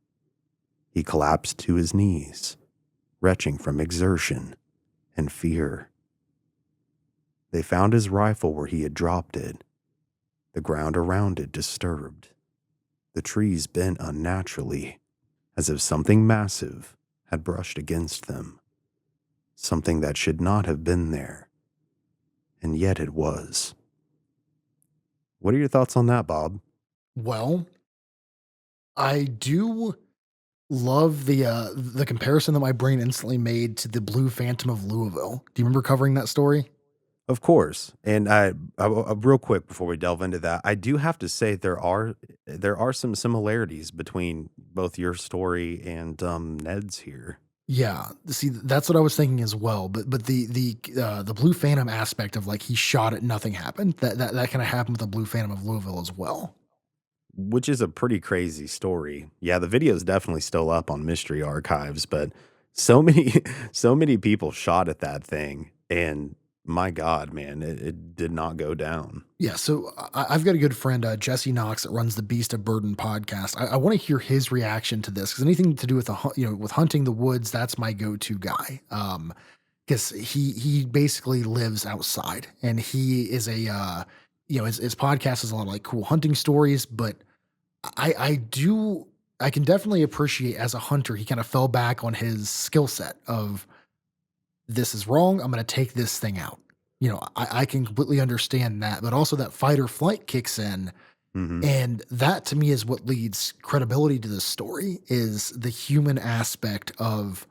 He collapsed to his knees, retching from exertion and fear. They found his rifle where he had dropped it, the ground around it disturbed, the trees bent unnaturally, as if something massive had brushed against them, something that should not have been there, and yet it was. What are your thoughts on that, Bob? Well, I do love the comparison that my brain instantly made to the Blue Phantom of Louisville. Do you remember covering that story? Of course, and real quick before we delve into that, I do have to say there are some similarities between both your story and Ned's here. Yeah, see, that's what I was thinking as well. But the Blue Phantom aspect of like he shot it, nothing happened. That kind of happened with the Blue Phantom of Louisville as well. Which is a pretty crazy story. Yeah, the video is definitely still up on Mystery Archives, but so many so many people shot at that thing, and my God, man, it did not go down. Yeah, so I've got a good friend, Jesse Knox, that runs the Beast of Burden podcast. I want to hear his reaction to this because anything to do with with hunting the woods, that's my go-to guy. Because he basically lives outside and he is his podcast is a lot of like cool hunting stories, but I can definitely appreciate as a hunter he kind of fell back on his skill set of this is wrong. I'm going to take this thing out. I can completely understand that, but also that fight or flight kicks in. Mhm. And that to me is what leads credibility to this story is the human aspect of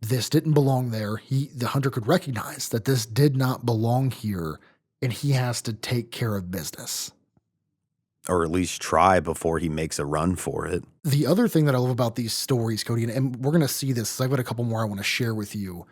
this didn't belong there. The hunter could recognize that this did not belong here and he has to take care of business. Or at least try before he makes a run for it. The other thing that I love about these stories, Cody, and we're going to see this, 'cause I've got a couple more I want to share with you.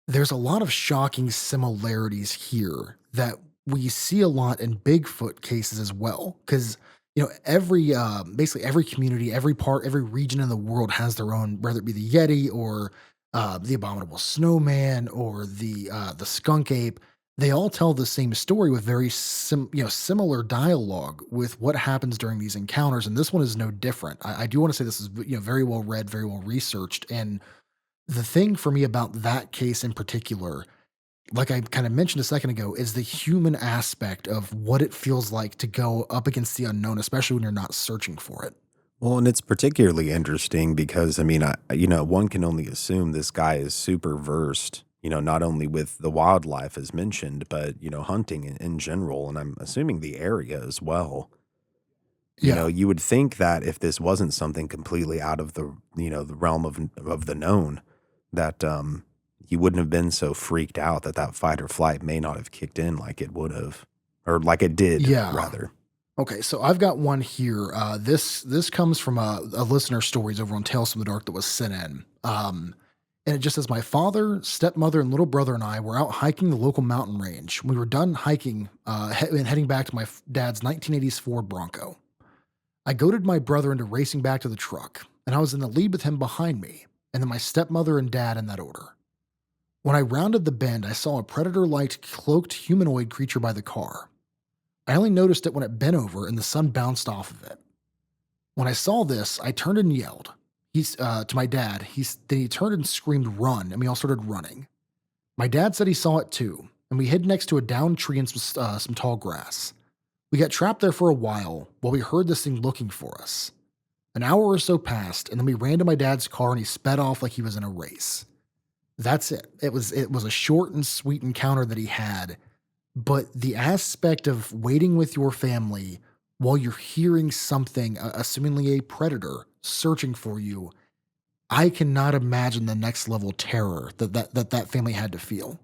There's a lot of shocking similarities here that we see a lot in Bigfoot cases as well. Because, basically every community, every part, every region in the world has their own, whether it be the Yeti or the abominable snowman or the skunk ape. They all tell the same story with very similar dialogue with what happens during these encounters, and this one is no different. I do want to say this is very well read, very well researched, and the thing for me about that case in particular, like I kind of mentioned a second ago, is the human aspect of what it feels like to go up against the unknown, especially when you're not searching for it. Well, and it's particularly interesting because, I mean, one can only assume this guy is super versed, not only with the wildlife as mentioned, but, hunting in general. And I'm assuming the area as well. Yeah. You would think that if this wasn't something completely out of the realm of the known, that he wouldn't have been so freaked out that fight or flight may not have kicked in like it would have, or like it did, Yeah. rather. Okay, so I've got one here. This comes from a listener stories over on Tales from the Dark that was sent in. And it just says my father, stepmother, and little brother and I were out hiking the local mountain range. We were done hiking and heading back to my dad's 1980s Ford Bronco. I goaded my brother into racing back to the truck, and I was in the lead with him behind me, and then my stepmother and dad in that order. When I rounded the bend, I saw a predator-like cloaked humanoid creature by the car. I only noticed it when it bent over and the sun bounced off of it. When I saw this, I turned and yelled. He's to my dad. Then he turned and screamed, "Run!" And we all started running. My dad said he saw it too, and we hid next to a downed tree and some tall grass. We got trapped there for a while we heard this thing looking for us. An hour or so passed, and then we ran to my dad's car and he sped off like he was in a race. That's it. It was a short and sweet encounter that he had, but the aspect of waiting with your family while you're hearing something, assumingly a predator, searching for you, I cannot imagine the next level terror that family had to feel.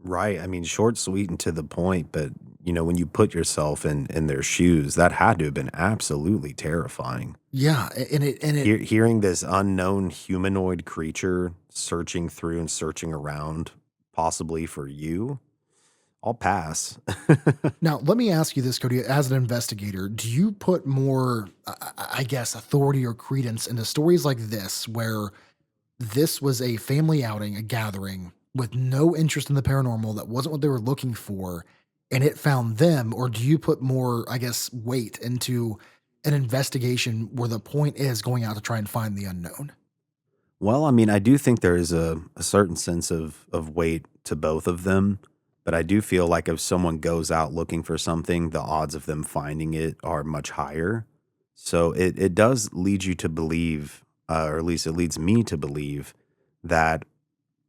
Right. I mean, short, sweet, and to the point, but when you put yourself in their shoes, that had to have been absolutely terrifying. Yeah, and it Hearing this unknown humanoid creature searching through and searching around, possibly for you, I'll pass. now let me ask you this, Cody, as an investigator, do you put more, I guess, authority or credence into stories like this, where this was a family outing, a gathering with no interest in the paranormal, that wasn't what they were looking for, and it found them? Or do you put more, I guess, weight into an investigation where the point is going out to try and find the unknown? Well, I mean, I do think there is a certain sense of weight to both of them, but I do feel like if someone goes out looking for something, the odds of them finding it are much higher. So it does lead you to believe, or at least it leads me to believe that,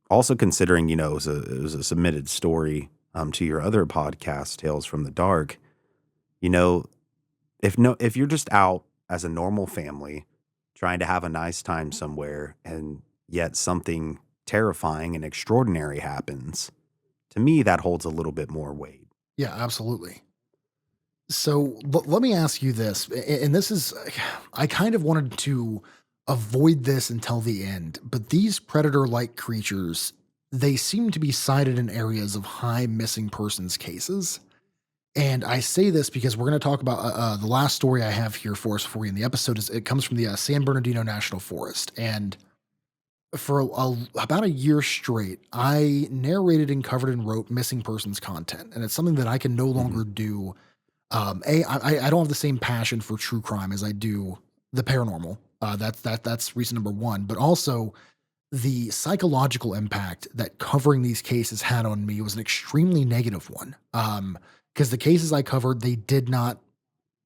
also considering it was a submitted story to your other podcast, Tales from the Dark. You know, if you're just out as a normal family trying to have a nice time somewhere and yet something terrifying and extraordinary happens, to me that holds a little bit more weight. Yeah, absolutely. So let me ask you this, and this is, I kind of wanted to avoid this until the end, but these predator like creatures, they seem to be sighted in areas of high missing persons cases. And I say this because we're going to talk about the last story I have here for us for you in the episode. Is it comes from the San Bernardino National Forest, and for about a year straight, I narrated and covered and wrote missing persons content, and it's something that I can no Mhm. longer do. I don't have the same passion for true crime as I do the paranormal. That's reason number one. But also the psychological impact that covering these cases had on me was an extremely negative one. Because the cases I covered, they did not,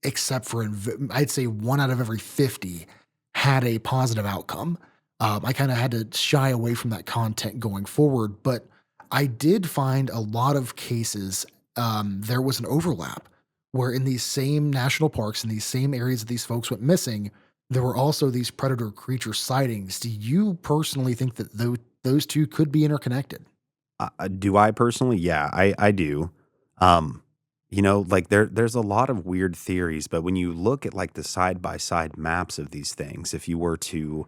except for I'd say 1 out of every 50 had a positive outcome. I kinda had to shy away from that content going forward, but I did find a lot of cases, there was an overlap where in these same national parks, in these same areas that these folks went missing, there were also these predator creature sightings. Do you personally think that those 2 could be interconnected? Do I personally? Yeah, I do. Um, like there's a lot of weird theories, but when you look at like the side by side maps of these things, if you were to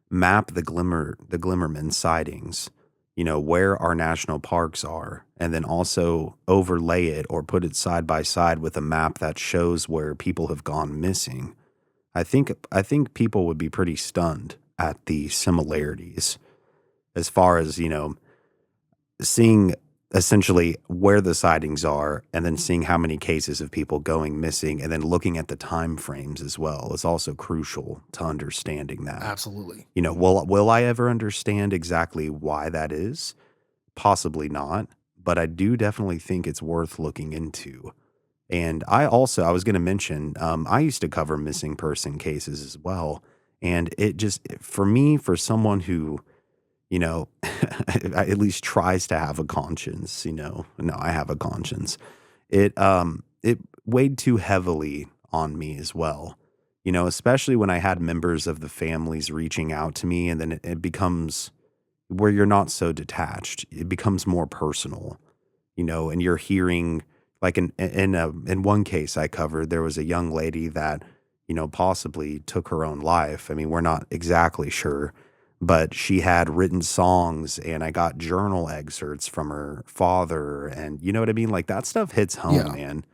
map the Glimmerman sightings, where our national parks are, and then also overlay it or put it side by side with a map that shows where people have gone missing. I think people would be pretty stunned at the similarities as far as, seeing essentially where the sightings are and then seeing how many cases of people going missing and then looking at the time frames as well is also crucial to understanding that. Absolutely. Will I ever understand exactly why that is? Possibly not, but I do definitely think it's worth looking into. And I was going to mention, I used to cover missing person cases as well. And it just, for me, for someone who, at least tries to have a conscience, no, I have a conscience. It weighed too heavily on me as well. Especially when I had members of the families reaching out to me, and then it becomes where you're not so detached. It becomes more personal, and you're hearing like in one case I covered, there was a young lady that, possibly took her own life. I mean, we're not exactly sure, but she had written songs and I got journal excerpts from her father, and you know what I mean? Like that stuff hits home, Yeah. man.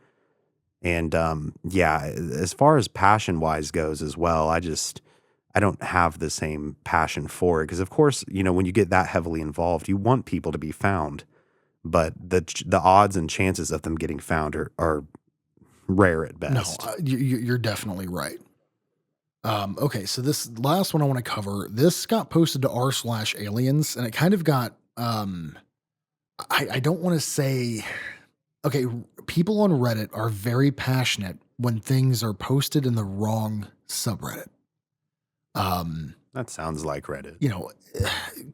And yeah, as far as passion wise goes as well, I don't have the same passion for it because of course, when you get that heavily involved, you want people to be found, but the odds and chances of them getting found are rare at No, best. you're definitely right. Okay, so this last one I want to cover, this got posted to r/aliens, and it kind of got, I don't want to say Okay, people on Reddit are very passionate when things are posted in the wrong subreddit. Um, That sounds like Reddit. you know,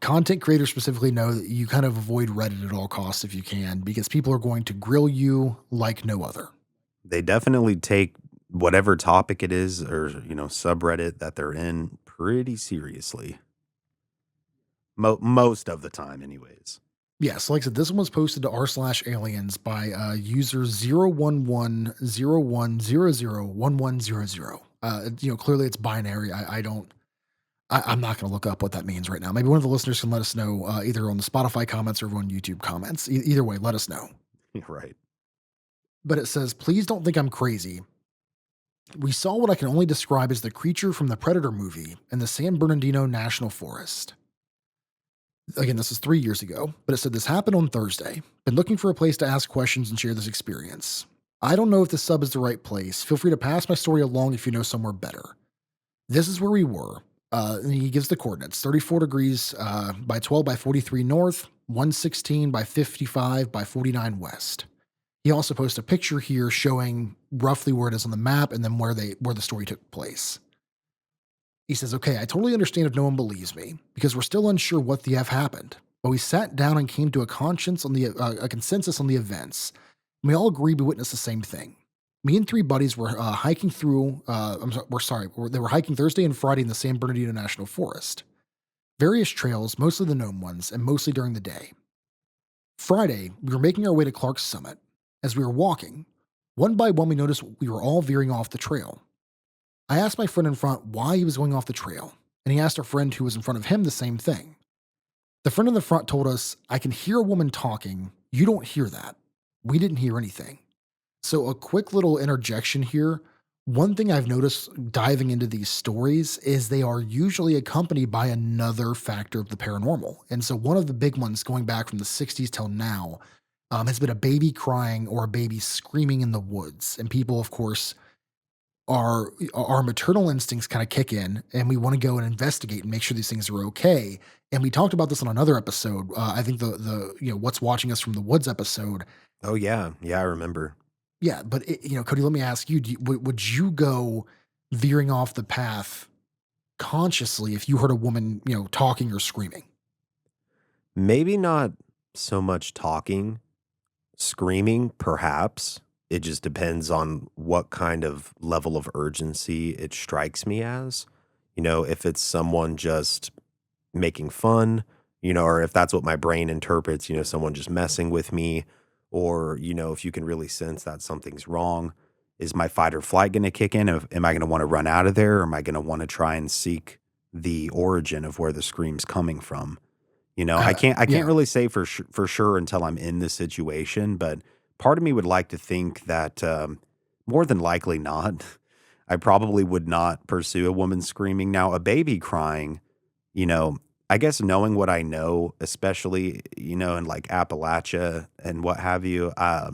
content creators specifically know that you kind of avoid Reddit at all costs if you can, because people are going to grill you like no other. They definitely take whatever topic it is or, subreddit that they're in pretty seriously. Most of the time, anyways. Yeah, so like I said, this one was posted to r/aliens by user 01101001100. Clearly it's binary. I'm not going to look up what that means right now. Maybe one of the listeners can let us know either on the Spotify comments or on YouTube comments. Either way, let us know. Right. But it says, please don't think I'm crazy. We saw what I can only describe as the creature from the Predator movie in the San Bernardino National Forest. Again, this is 3 years ago, but it said this happened on Thursday. Been looking for a place to ask questions and share this experience. I don't know if this sub is the right place. Feel free to pass my story along if you know somewhere better. This is where we were. And he gives the coordinates 34 degrees by 12 by 43 north, 116 by 55 by 49 west. He also posts a picture here showing roughly where it is on the map and then where the story took place. He says, okay, I totally understand if no one believes me because we're still unsure what the F happened. But we sat down and came to a consensus on the events. And we all agreed we witnessed the same thing. Me and three buddies were hiking through. They were hiking Thursday and Friday in the San Bernardino National Forest. Various trails, mostly the known ones, and mostly during the day. Friday, we were making our way to Clark's Summit. As we were walking, one by one, we noticed we were all veering off the trail. I asked my friend in front why he was going off the trail, and he asked our friend who was in front of him the same thing. The friend in the front told us, I can hear a woman talking. You don't hear that. We didn't hear anything. So, a quick little interjection here. One thing I've noticed diving into these stories is they are usually accompanied by another factor of the paranormal. And so, one of the big ones going back from the 60s till now has been a baby crying or a baby screaming in the woods. And people, of course, our maternal instincts kind of kick in and we want to go and investigate and make sure these things are okay. And we talked about this on another episode. I think the what's watching us from the woods episode. Oh, yeah. Yeah, I remember. Yeah, but Cody, let me ask you: would you go veering off the path consciously if you heard a woman, talking or screaming? Maybe not so much talking, screaming, perhaps. It just depends on what kind of level of urgency it strikes me as. If it's someone just making fun, or if that's what my brain interprets, someone just messing with me, or, if you can really sense that something's wrong, is my fight or flight going to kick in? Am I going to want to run out of there? Or am I going to want to try and seek the origin of where the scream's coming from? I can't Yeah, really say for sure until I'm in the situation, but part of me would like to think that more than likely not. I probably would not pursue a woman screaming. Now, a baby crying, you know, I guess knowing what I know, especially in like Appalachia and what have you, I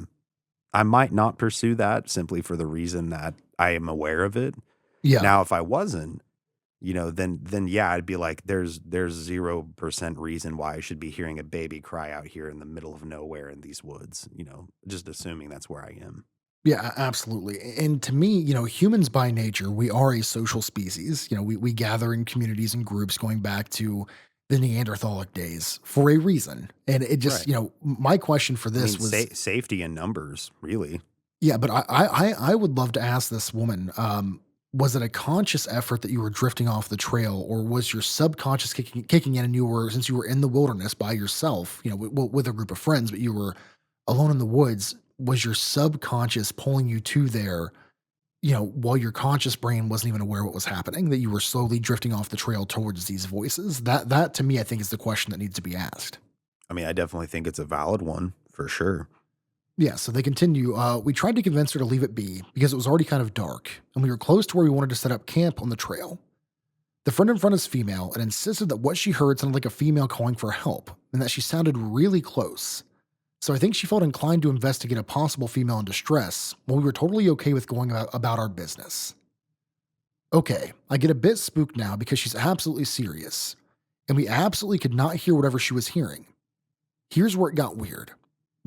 might not pursue that simply for the reason that I am aware of it. yeah. Now, if I wasn't, then yeah, I'd be like, there's 0% reason why I should be hearing a baby cry out here in the middle of nowhere in these woods, just assuming that's where I am. Yeah, absolutely. And to me, humans by nature, we are a social species. We gather in communities and groups going back to the Neanderthalic days for a reason. And it just, Right. my question for I mean, this was, safety in numbers, really. yeah, but I would love to ask this woman, was it a conscious effort that you were drifting off the trail, or was your subconscious kicking in, and since you were in the wilderness by yourself, with a group of friends, but you were alone in the woods, was your subconscious pulling you to there, while your conscious brain wasn't even aware what was happening, that you were slowly drifting off the trail towards these voices? That to me, I think is the question that needs to be asked. I mean, I definitely think it's a valid one for sure. Yeah, so they continue. We tried to convince her to leave it be because it was already kind of dark, and we were close to where we wanted to set up camp on the trail. The friend in front is female and insisted that what she heard sounded like a female calling for help, and that she sounded really close. So I think she felt inclined to investigate a possible female in distress, while we were totally okay with going about our business. Okay, I get a bit spooked now because she's absolutely serious, and we absolutely could not hear whatever she was hearing. Here's where it got weird.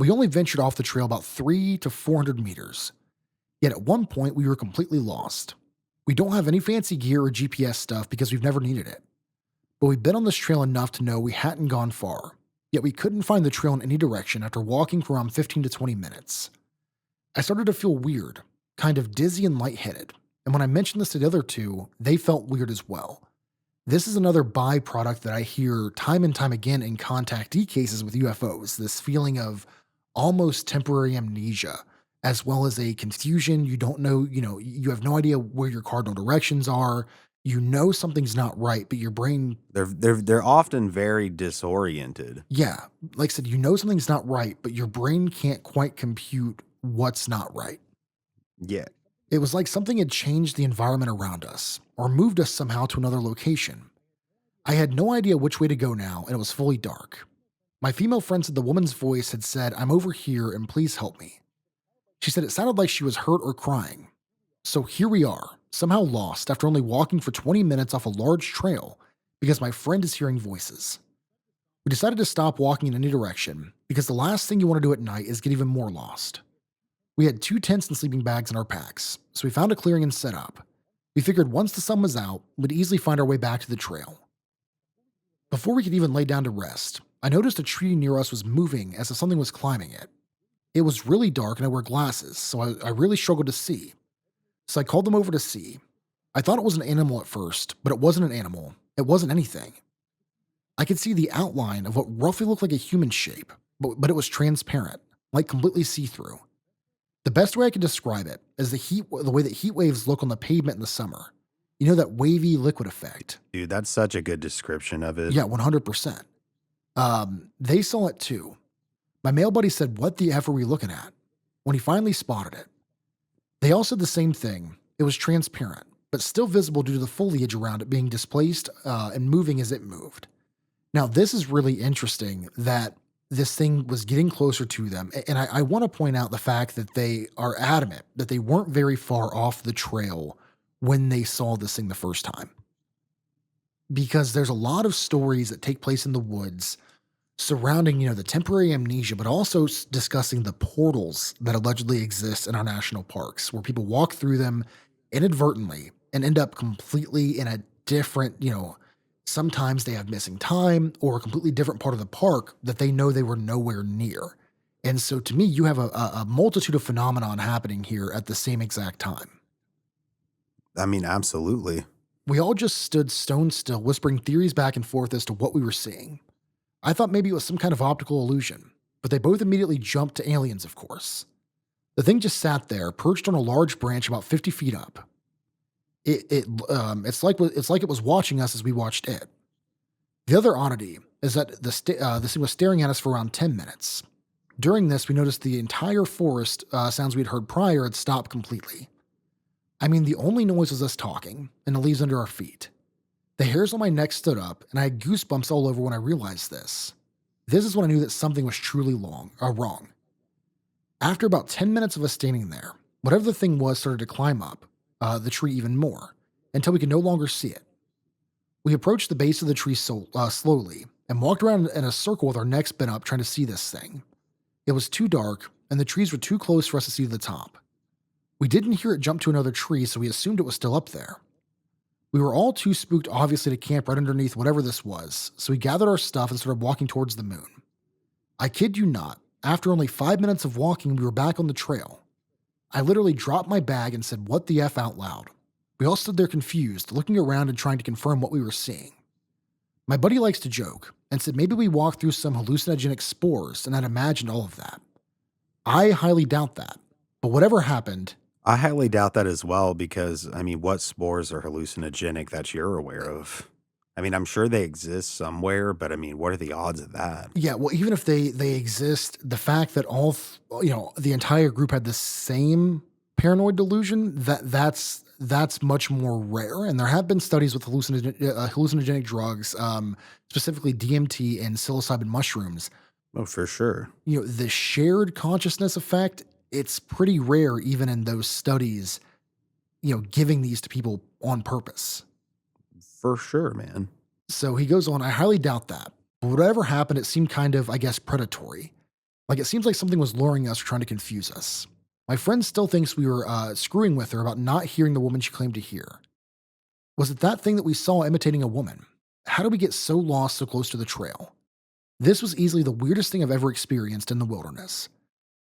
We only ventured off the trail about 3 to 400 meters, yet at one point we were completely lost. We don't have any fancy gear or GPS stuff because we've never needed it, but we've been on this trail enough to know we hadn't gone far, yet we couldn't find the trail in any direction after walking for around 15 to 20 minutes. I started to feel weird, kind of dizzy and lightheaded, and when I mentioned this to the other two, they felt weird as well. This is another byproduct that I hear time and time again in contactee cases with UFOs, this feeling of almost temporary amnesia, as well as a confusion. You don't know, you have no idea where your cardinal directions are. You know something's not right, but your brain, They're often very disoriented. yeah, like I said, you know something's not right, but your brain can't quite compute what's not right. Yeah. It was like something had changed the environment around us or moved us somehow to another location. I had no idea which way to go now, and it was fully dark. My female friend said the woman's voice had said, "I'm over here and please help me." She said it sounded like she was hurt or crying. So here we are, somehow lost after only walking for 20 minutes off a large trail because my friend is hearing voices. We decided to stop walking in any direction because the last thing you want to do at night is get even more lost. We had 2 tents and sleeping bags in our packs, so we found a clearing and set up. We figured once the sun was out, we'd easily find our way back to the trail. Before we could even lay down to rest, I noticed a tree near us was moving as if something was climbing it. It was really dark and I wear glasses, so I really struggled to see. So I called them over to see. I thought it was an animal at first, but it wasn't an animal. It wasn't anything. I could see the outline of what roughly looked like a human shape, but it was transparent, like completely see through. The best way I can describe it is the way that heat waves look on the pavement in the summer. You know, that wavy liquid effect. Dude, that's such a good description of it. Yeah, 100%. They saw it too. My male buddy said, "What the F are we looking at?" when he finally spotted it. They all said the same thing. It was transparent, but still visible due to the foliage around it being displaced and moving as it moved. Now, this is really interesting that this thing was getting closer to them. And I want to point out the fact that they are adamant that they weren't very far off the trail when they saw this thing the first time. Because there's a lot of stories that take place in the woods surrounding, the temporary amnesia, but also discussing the portals that allegedly exist in our national parks, where people walk through them inadvertently and end up completely in a different, sometimes they have missing time or a completely different part of the park that they know they were nowhere near. And so to me, you have a multitude of phenomenon happening here at the same exact time. I mean, absolutely. We all just stood stone still, whispering theories back and forth as to what we were seeing. I thought maybe it was some kind of optical illusion, but they both immediately jumped to aliens, of course. The thing just sat there, perched on a large branch about 50 feet up. It's like it was watching us as we watched it. The other oddity is that this thing was staring at us for around 10 minutes. During this, we noticed the entire forest sounds we'd heard prior had stopped completely. I mean, the only noise was us talking and the leaves under our feet. The hairs on my neck stood up, and I had goosebumps all over when I realized this. This is when I knew that something was truly wrong. After about 10 minutes of us standing there, whatever the thing was started to climb up the tree even more, until we could no longer see it. We approached the base of the tree slowly and walked around in a circle with our necks bent up trying to see this thing. It was too dark, and the trees were too close for us to see the top. We didn't hear it jump to another tree, so we assumed it was still up there. We were all too spooked, obviously, to camp right underneath whatever this was, so we gathered our stuff and started walking towards the moon. I kid you not, after only 5 minutes of walking, we were back on the trail. I literally dropped my bag and said, "What the F," out loud. We all stood there confused, looking around and trying to confirm what we were seeing. My buddy likes to joke and said maybe we walked through some hallucinogenic spores and had imagined all of that. I highly doubt that, but whatever happened, I highly doubt that as well because, I mean, what spores are hallucinogenic that you're aware of? I mean, I'm sure they exist somewhere, but I mean, what are the odds of that? yeah, well, even if they exist, the fact that the entire group had the same paranoid delusion, that's much more rare. And there have been studies with hallucinogenic drugs, specifically DMT and psilocybin mushrooms. Oh, for sure. The shared consciousness effect, it's pretty rare, even in those studies. Giving these to people on purpose. For sure, man. So he goes on, "I highly doubt that. But whatever happened, it seemed kind of, I guess, predatory. Like it seems like something was luring us or trying to confuse us. My friend still thinks we were screwing with her about not hearing the woman she claimed to hear. Was it that thing that we saw imitating a woman? How did we get so lost so close to the trail? This was easily the weirdest thing I've ever experienced in the wilderness.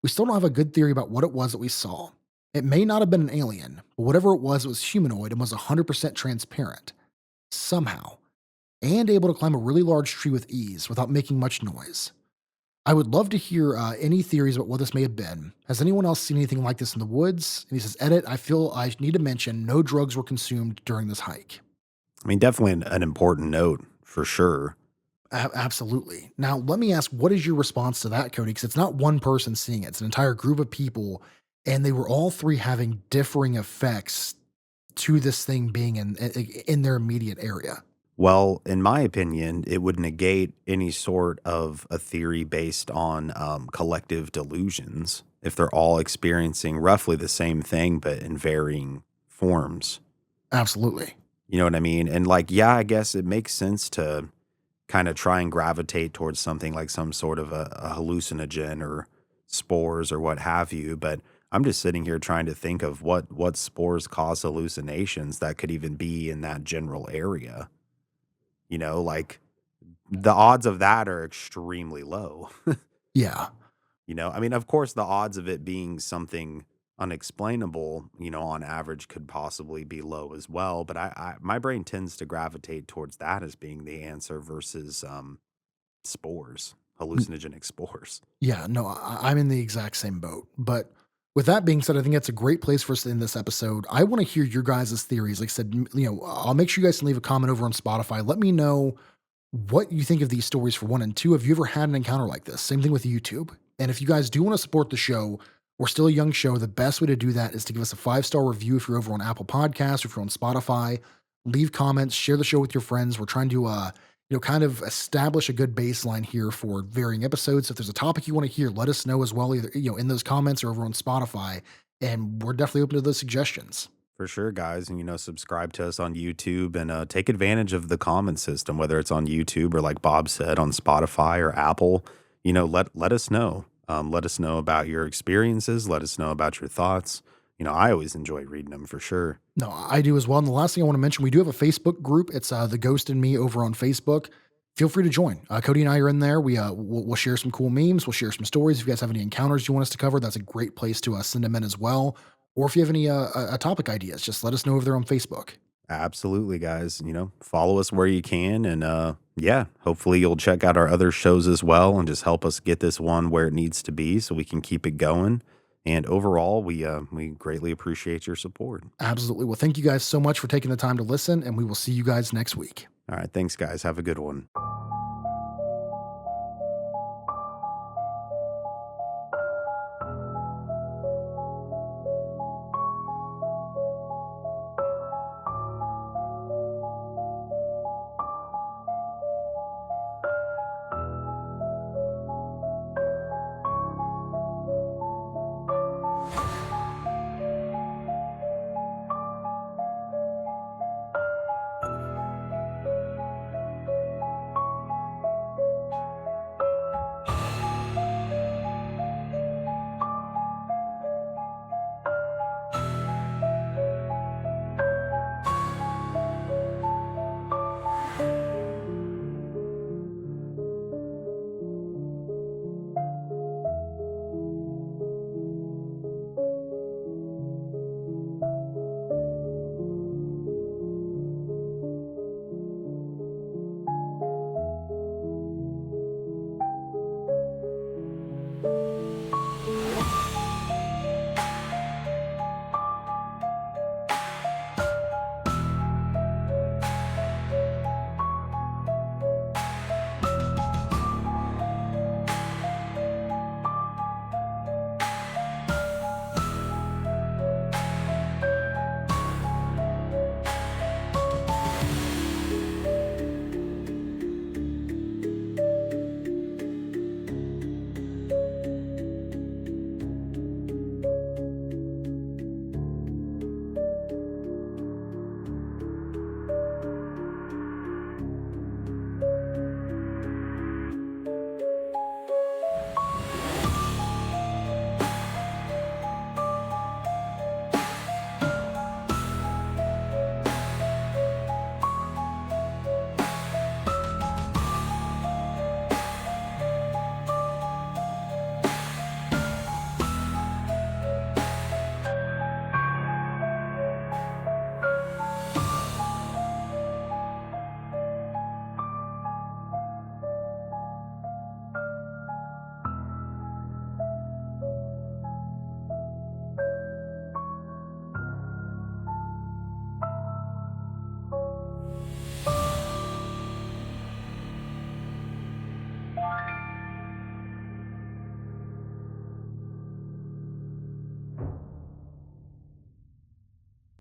We still don't have a good theory about what it was that we saw. It may not have been an alien, but whatever it was humanoid and was 100% transparent. Somehow. And able to climb a really large tree with ease without making much noise. I would love to hear any theories about what this may have been. Has anyone else seen anything like this in the woods? And he says, Edit, I feel I need to mention no drugs were consumed during this hike. I mean, definitely an important note for sure. Absolutely. Now, let me ask, what is your response to that, Cody? Because it's not one person seeing it, it's an entire group of people, and they were all three having differing effects to this thing being in their immediate area. Well, in my opinion, it would negate any sort of a theory based on collective delusions if they're all experiencing roughly the same thing, but in varying forms. Absolutely. You know what I mean? And like, yeah, I guess it makes sense to kind of try and gravitate towards something like some sort of a hallucinogen or spores or what have you. But I'm just sitting here trying to think of what spores cause hallucinations that could even be in that general area. You know, like the odds of that are extremely low. Yeah. You know, I mean, of course, the odds of it being something unexplainable, you know, on average could possibly be low as well. But my brain tends to gravitate towards that as being the answer versus spores, hallucinogenic spores. Yeah, no, I'm in the exact same boat. But with that being said, I think that's a great place for us to end this episode. I want to hear your guys' theories. Like I said, I'll make sure you guys can leave a comment over on Spotify. Let me know what you think of these stories for one and two. Have you ever had an encounter like this? Same thing with YouTube. And if you guys do want to support the show, we're still a young show. The best way to do that is to give us a 5-star review if you're over on Apple Podcasts or if you're on Spotify. Leave comments, share the show with your friends. We're trying to kind of establish a good baseline here for varying episodes. If there's a topic you want to hear, let us know as well, either in those comments or over on Spotify. And we're definitely open to those suggestions. For sure, guys. And, you know, subscribe to us on YouTube and take advantage of the comment system, whether it's on YouTube or, like Bob said, on Spotify or Apple. You know, let us know. Let us know about your experiences. Let us know about your thoughts. You know, I always enjoy reading them for sure. No, I do as well. And the last thing I want to mention, we do have a Facebook group. It's The Ghost and Me over on Facebook. Feel free to join. Cody and I are in there. We'll share some cool memes. We'll share some stories. If you guys have any encounters you want us to cover, that's a great place to send them in as well. Or if you have any topic ideas, just let us know over there on Facebook. Absolutely, guys. You know, follow us where you can. And yeah, hopefully you'll check out our other shows as well and just help us get this one where it needs to be so we can keep it going. And overall, we greatly appreciate your support. Absolutely. Well, thank you guys so much for taking the time to listen, and we will see you guys next week. All right. Thanks, guys. Have a good one.